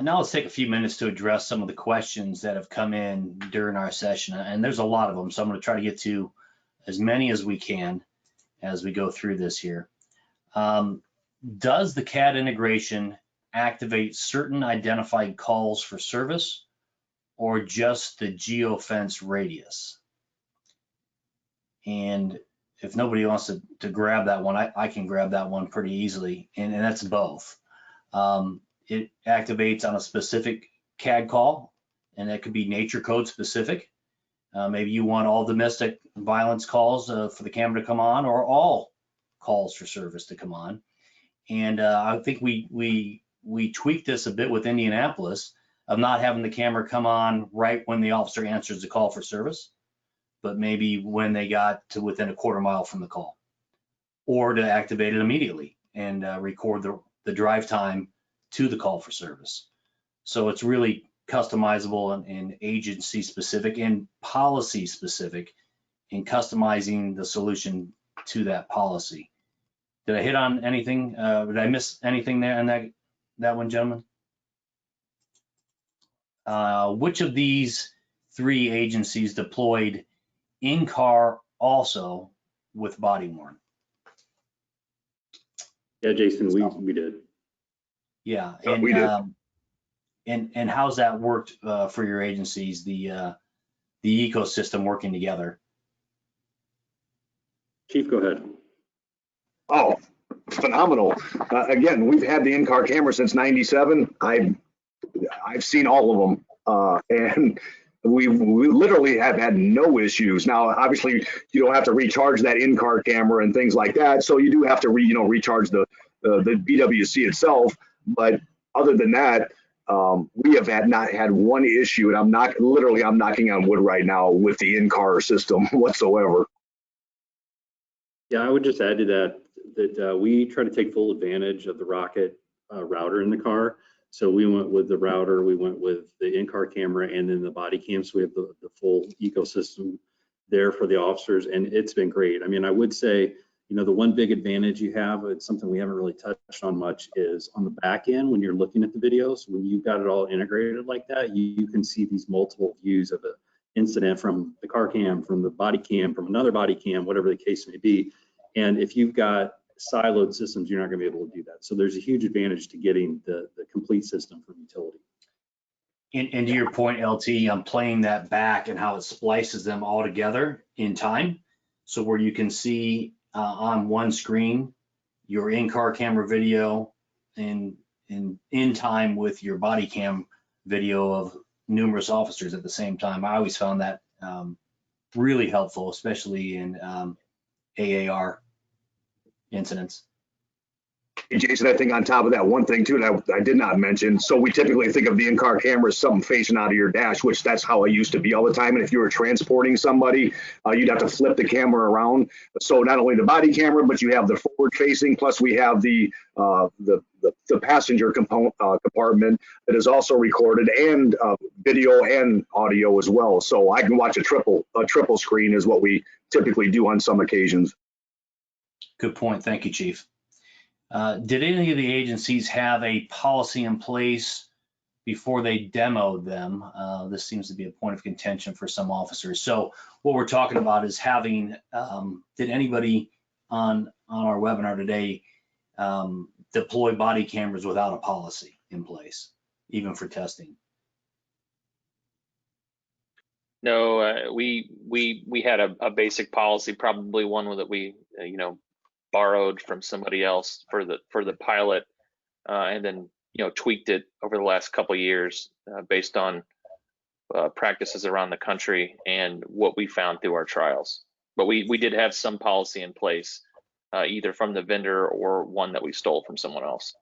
S2: Now let's take a few minutes to address some of the questions that have come in during our session, and there's a lot of them, so I'm going to try to get to as many as we can as we go through this here. Does the Cad integration activate certain identified calls for service, or just the geofence radius? And if nobody wants to grab that one, I can grab that one pretty easily, and that's both. It activates on a specific CAD call, and that could be nature code specific. Maybe you want all domestic violence calls for the camera to come on, or all calls for service to come on. And I think we tweaked this a bit with Indianapolis, of not having the camera come on right when the officer answers the call for service, but maybe when they got to within a quarter mile from the call, or to activate it immediately and record the drive time to the call for service. So it's really customizable and agency specific and policy specific in customizing the solution to that policy. Did I hit on anything? Did I miss anything there in that one, gentlemen? Which of these 3 agencies deployed in-car also with body worn?
S5: Yeah, Jason, we did.
S2: Yeah,
S3: and we did.
S2: And how's that worked for your agencies, the ecosystem working together?
S3: Chief, go ahead. Oh, phenomenal. Again, we've had the in-car camera since '97. I've seen all of them. And we literally have had no issues. Now, obviously, you don't have to recharge that in-car camera and things like that, so you do have to recharge the BWC itself. But other than that, we have not had one issue, and I'm knocking on wood right now with the in-car system whatsoever.
S5: Yeah, I would just add to that we try to take full advantage of the Rocket router in the car. So we went with the router, we went with the in-car camera, and then the body cam. So we have the full ecosystem there for the officers, and it's been great. I mean, I would say, the one big advantage you have, it's something we haven't really touched on much, is on the back end when you're looking at the videos. When you've got it all integrated like that, you can see these multiple views of an incident from the car cam, from the body cam, from another body cam, whatever the case may be. And if you've got siloed systems, you're not going to be able to do that. So there's a huge advantage to getting the complete system from utility.
S2: And to your point, LT, I'm playing that back and how it splices them all together in time. So where you can see on one screen your in-car camera video and in time with your body cam video of numerous officers at the same time. I always found that really helpful, especially in AAR incidents.
S3: Jason, I think on top of that, one thing too that I did not mention, so we typically think of the in-car camera as something facing out of your dash, which that's how I used to be all the time. And if you were transporting somebody, you'd have to flip the camera around. So not only the body camera, but you have the forward facing, plus we have the passenger compartment that is also recorded, and video and audio as well. So I can watch a triple screen is what we typically do on some occasions.
S2: Good point. Thank you, Chief. Did any of the agencies have a policy in place before they demoed them? This seems to be a point of contention for some officers. So what we're talking about is having, did anybody on our webinar today deploy body cameras without a policy in place, even for testing?
S4: No, we had a basic policy, probably one that we borrowed from somebody else for the pilot, and then tweaked it over the last couple of years based on practices around the country and what we found through our trials. But we did have some policy in place, either from the vendor or one that we stole from someone else.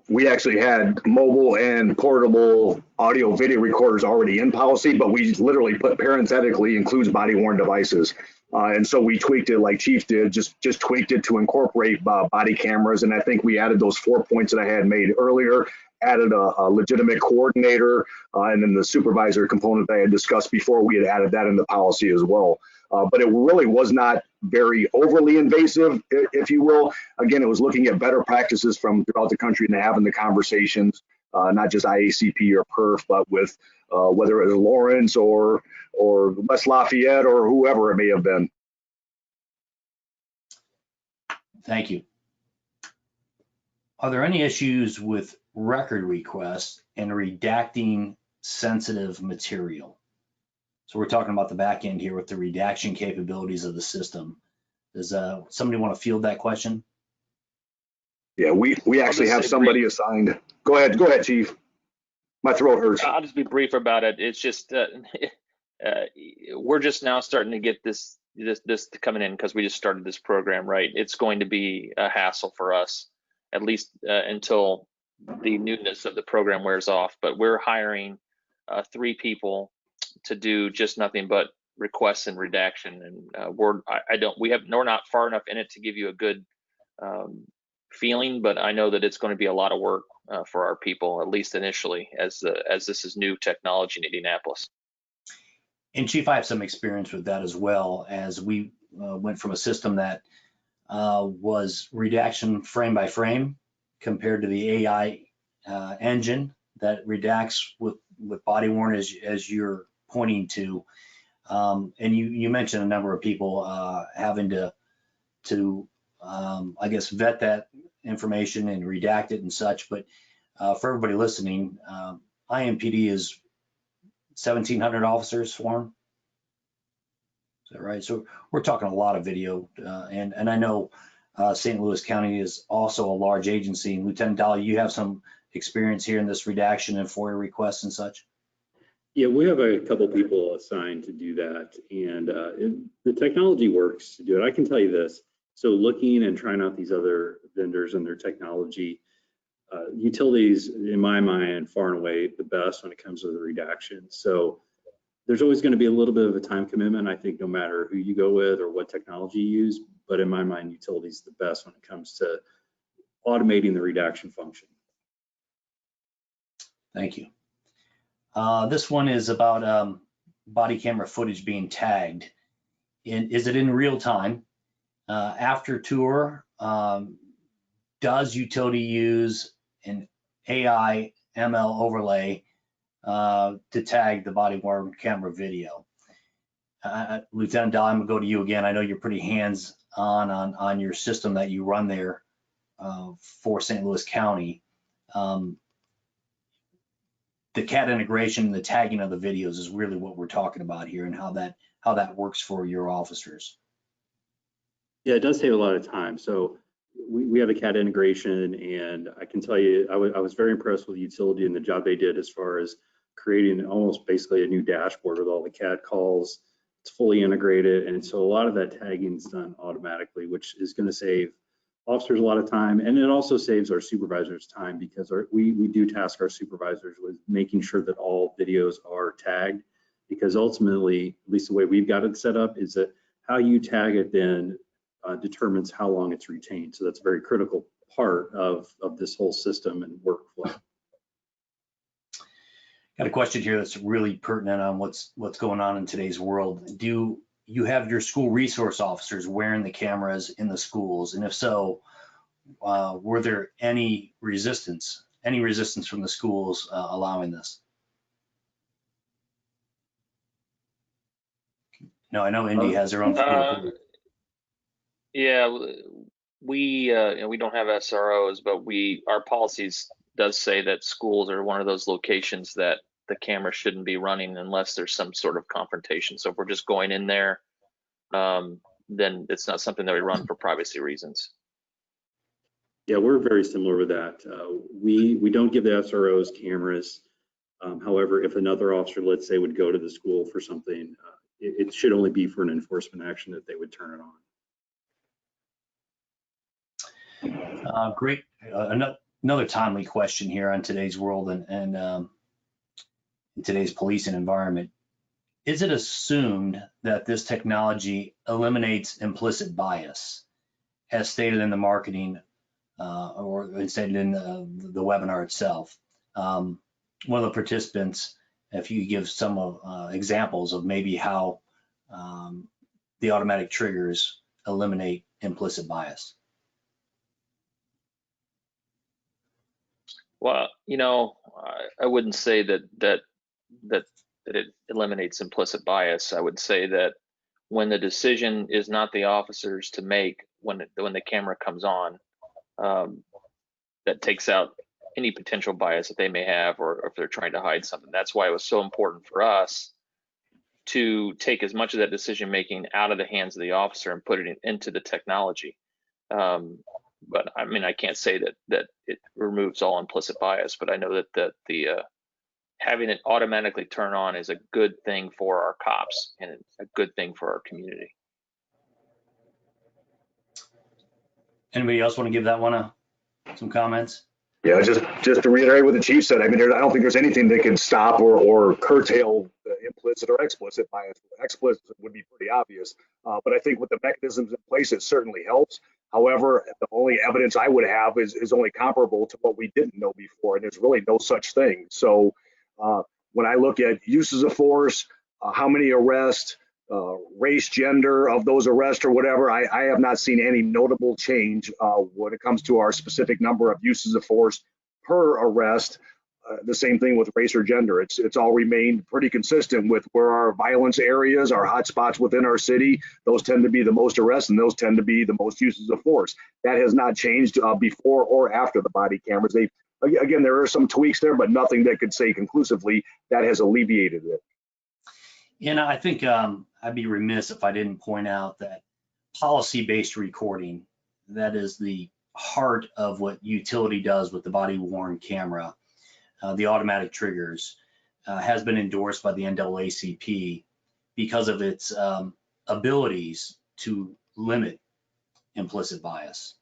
S3: We actually had mobile and portable audio video recorders already in policy, but we literally put parenthetically includes body worn devices. And so we tweaked it like Chief did, just tweaked it to incorporate body cameras. And I think we added those 4 points that I had made earlier, added a legitimate coordinator, and then the supervisor component that I had discussed before, we had added that in the policy as well. But it really was not very overly invasive, if you will. Again, it was looking at better practices from throughout the country and having the conversations, not just IACP or PERF, but with whether it was Lawrence or West Lafayette or whoever it may have been.
S2: Thank you. Are there any issues with record requests and redacting sensitive material? So we're talking about the back end here with the redaction capabilities of the system. Does somebody want to field that question?
S3: Yeah, we actually have somebody assigned. Go ahead, Chief. My throat hurts.
S4: I'll just be brief about it. It's just we're just now starting to get this coming in because we just started this program, right? It's going to be a hassle for us, at least until the newness of the program wears off. But we're hiring 3 people to do just nothing but requests and redaction, and we're not far enough in it to give you a good feeling, but I know that it's going to be a lot of work for our people, at least initially, as this is new technology in Indianapolis.
S2: And Chief, I have some experience with that as well, as we went from a system that was redaction frame by frame compared to the AI engine that redacts with body worn, as you're pointing to. And you mentioned a number of people having to I guess vet that information and redact it and such. But for everybody listening, IMPD is 1,700 officers sworn. Is that right? So we're talking a lot of video, and I know St. Louis County is also a large agency. And Lieutenant Dolly, you have some experience here in this redaction and FOIA requests and such?
S5: Yeah, we have a couple people assigned to do that, and the technology works to do it. I can tell you this. So looking and trying out these other vendors and their technology, utilities, in my mind, far and away the best when it comes to the redaction. So there's always going to be a little bit of a time commitment, I think, no matter who you go with or what technology you use. But in my mind, utility is the best when it comes to automating the redaction function.
S2: Thank you. This one is about body camera footage being tagged. Is it in real time? After tour, does utility use an AI ML overlay to tag the body worn camera video? Lieutenant Dolly, I'm gonna go to you again. I know you're pretty hands-on your system that you run there for St. Louis County. The Cad integration and the tagging of the videos is really what we're talking about here, and how that works for your officers.
S5: Yeah, it does save a lot of time. So we have a Cad integration, and I can tell you, I was very impressed with the utility and the job they did as far as creating almost basically a new dashboard with all the Cad calls. It's fully integrated, and so a lot of that tagging is done automatically, which is going to save officers a lot of time, and it also saves our supervisors time, because we do task our supervisors with making sure that all videos are tagged, because ultimately, at least the way we've got it set up, is that how you tag it then determines how long it's retained. So that's a very critical part of this whole system and workflow.
S2: Got a question here that's really pertinent on what's going on in today's world. Do you have your school resource officers wearing the cameras in the schools? And if so, were there any resistance from the schools allowing this? No, I know Indy has their own school.
S4: Yeah, we don't have SROs, but our policies does say that schools are one of those locations that the camera shouldn't be running unless there's some sort of confrontation. So if we're just going in there, then it's not something that we run for privacy reasons.
S5: Yeah, we're very similar with that. We don't give the SROs cameras. However, if another officer, let's say, would go to the school for something, it should only be for an enforcement action that they would turn it on.
S2: Great. Another timely question here on today's world and in today's policing environment. Is it assumed that this technology eliminates implicit bias, as stated in the marketing or stated in the webinar itself? One of the participants, if you give some examples of maybe how the automatic triggers eliminate implicit bias.
S4: Well, I wouldn't say that it eliminates implicit bias. I would say that when the decision is not the officer's to make, when the camera comes on, that takes out any potential bias that they may have, or if they're trying to hide something. That's why it was so important for us to take as much of that decision making out of the hands of the officer and put it into the technology. But I mean, I can't say that it removes all implicit bias, but I know that the having it automatically turn on is a good thing for our cops and a good thing for our community.
S2: Anybody else want to give that one some comments?
S3: Yeah, just to reiterate what the chief said, I mean, I don't think there's anything that can stop or curtail the implicit or explicit bias. Explicit would be pretty obvious, but I think with the mechanisms in place, it certainly helps. However, the only evidence I would have is only comparable to what we didn't know before, and there's really no such thing. So when I look at uses of force, how many arrests, race, gender of those arrests or whatever, I have not seen any notable change when it comes to our specific number of uses of force per arrest. The same thing with race or gender. It's all remained pretty consistent with where our violence areas, our hot spots within our city, those tend to be the most arrests and those tend to be the most uses of force. That has not changed before or after the body cameras. Again, there are some tweaks there, but nothing that could say conclusively that has alleviated it.
S2: And I think I'd be remiss if I didn't point out that policy-based recording, that is the heart of what utility does with the body-worn camera, the automatic triggers. has been endorsed by the NAACP because of its abilities to limit implicit bias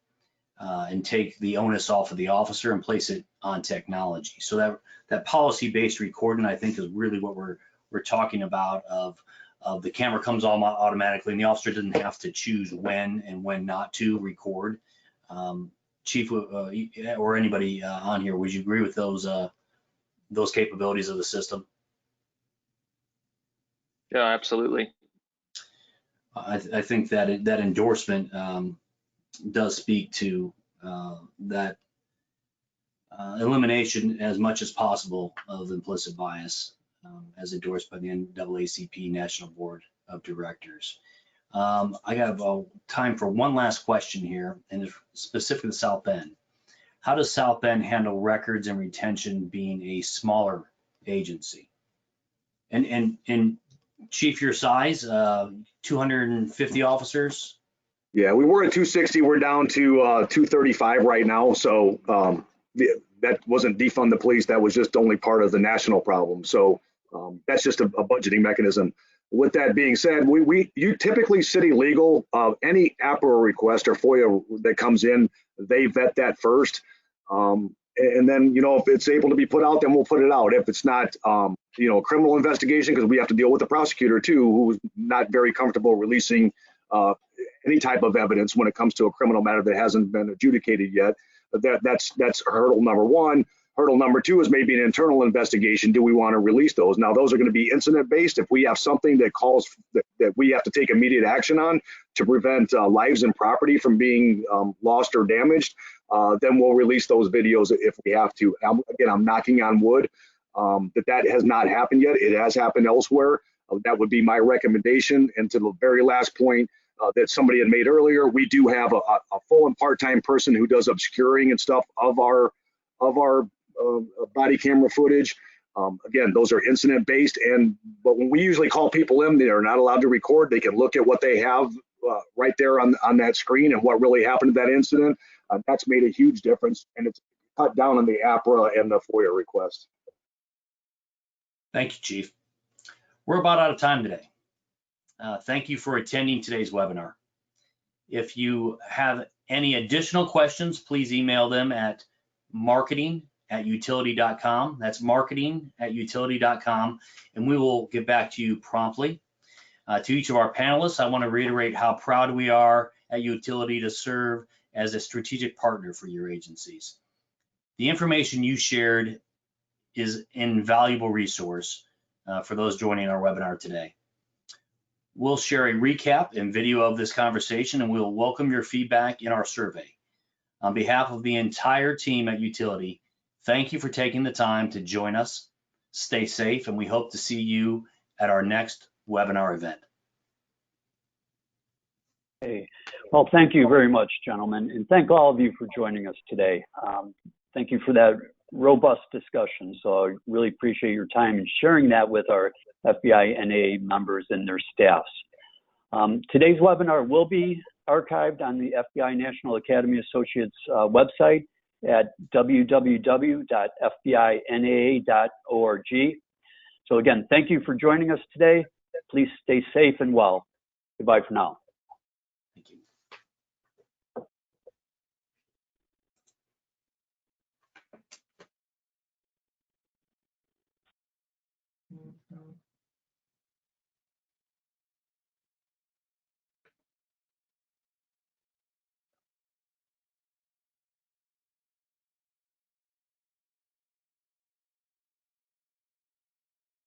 S2: and take the onus off of the officer and place it on technology. So that policy-based recording, I think, is really what we're talking about. Of the camera comes on automatically, and the officer doesn't have to choose when and when not to record. Chief, or anybody on here, would you agree with those capabilities of the system?
S4: Yeah, absolutely.
S2: I think that endorsement does speak to that elimination as much as possible of implicit bias, as endorsed by the NAACP National Board of Directors. I have time for one last question here, and it's specific to South Bend. How does South Bend handle records and retention, being a smaller agency? And Chief, your size, 250 officers?
S3: Yeah, we were at 260. We're down to 235 right now. So that wasn't defund the police. That was just only part of the national problem. So that's just a budgeting mechanism. With that being said, you typically city legal, any APRA request or FOIA that comes in, they vet that first. And then, if it's able to be put out, then we'll put it out. If it's not, a criminal investigation, because we have to deal with the prosecutor too, who's not very comfortable releasing any type of evidence when it comes to a criminal matter that hasn't been adjudicated yet. But that's hurdle number one. Hurdle number two is maybe an internal investigation. Do we want to release those? Now, those are going to be incident based. If we have something that calls that we have to take immediate action on to prevent lives and property from being lost or damaged, then we'll release those videos if we have to. Again, I'm knocking on wood that has not happened yet. It has happened elsewhere. That would be my recommendation. And to the very last point that somebody had made earlier, we do have a full and part-time person who does obscuring and stuff of our body camera footage. Again, those are incident based, but when we usually call people in, they are not allowed to record. They can look at what they have right there on that screen and what really happened to that incident. That's made a huge difference, and it's cut down on the APRA and the FOIA requests.
S2: Thank you, Chief. We're about out of time today. Thank you for attending today's webinar. If you have any additional questions, please email them at marketing@utility.com. That's marketing@utility.com, and we will get back to you promptly. To each of our panelists, I want to reiterate how proud we are at Utility to serve as a strategic partner for your agencies. The information you shared is an invaluable resource for those joining our webinar today. We'll share a recap and video of this conversation, and we'll welcome your feedback in our survey. On behalf of the entire team at Utility, thank you for taking the time to join us. Stay safe, and we hope to see you at our next webinar event.
S1: Okay. Well, thank you very much, gentlemen, and thank all of you for joining us today. Thank you for that robust discussion. So I really appreciate your time and sharing that with our FBI NAA members and their staffs. Today's webinar will be archived on the FBI National Academy Associates website at www.fbinaa.org. So again, thank you for joining us today. Please stay safe and well. Goodbye for now.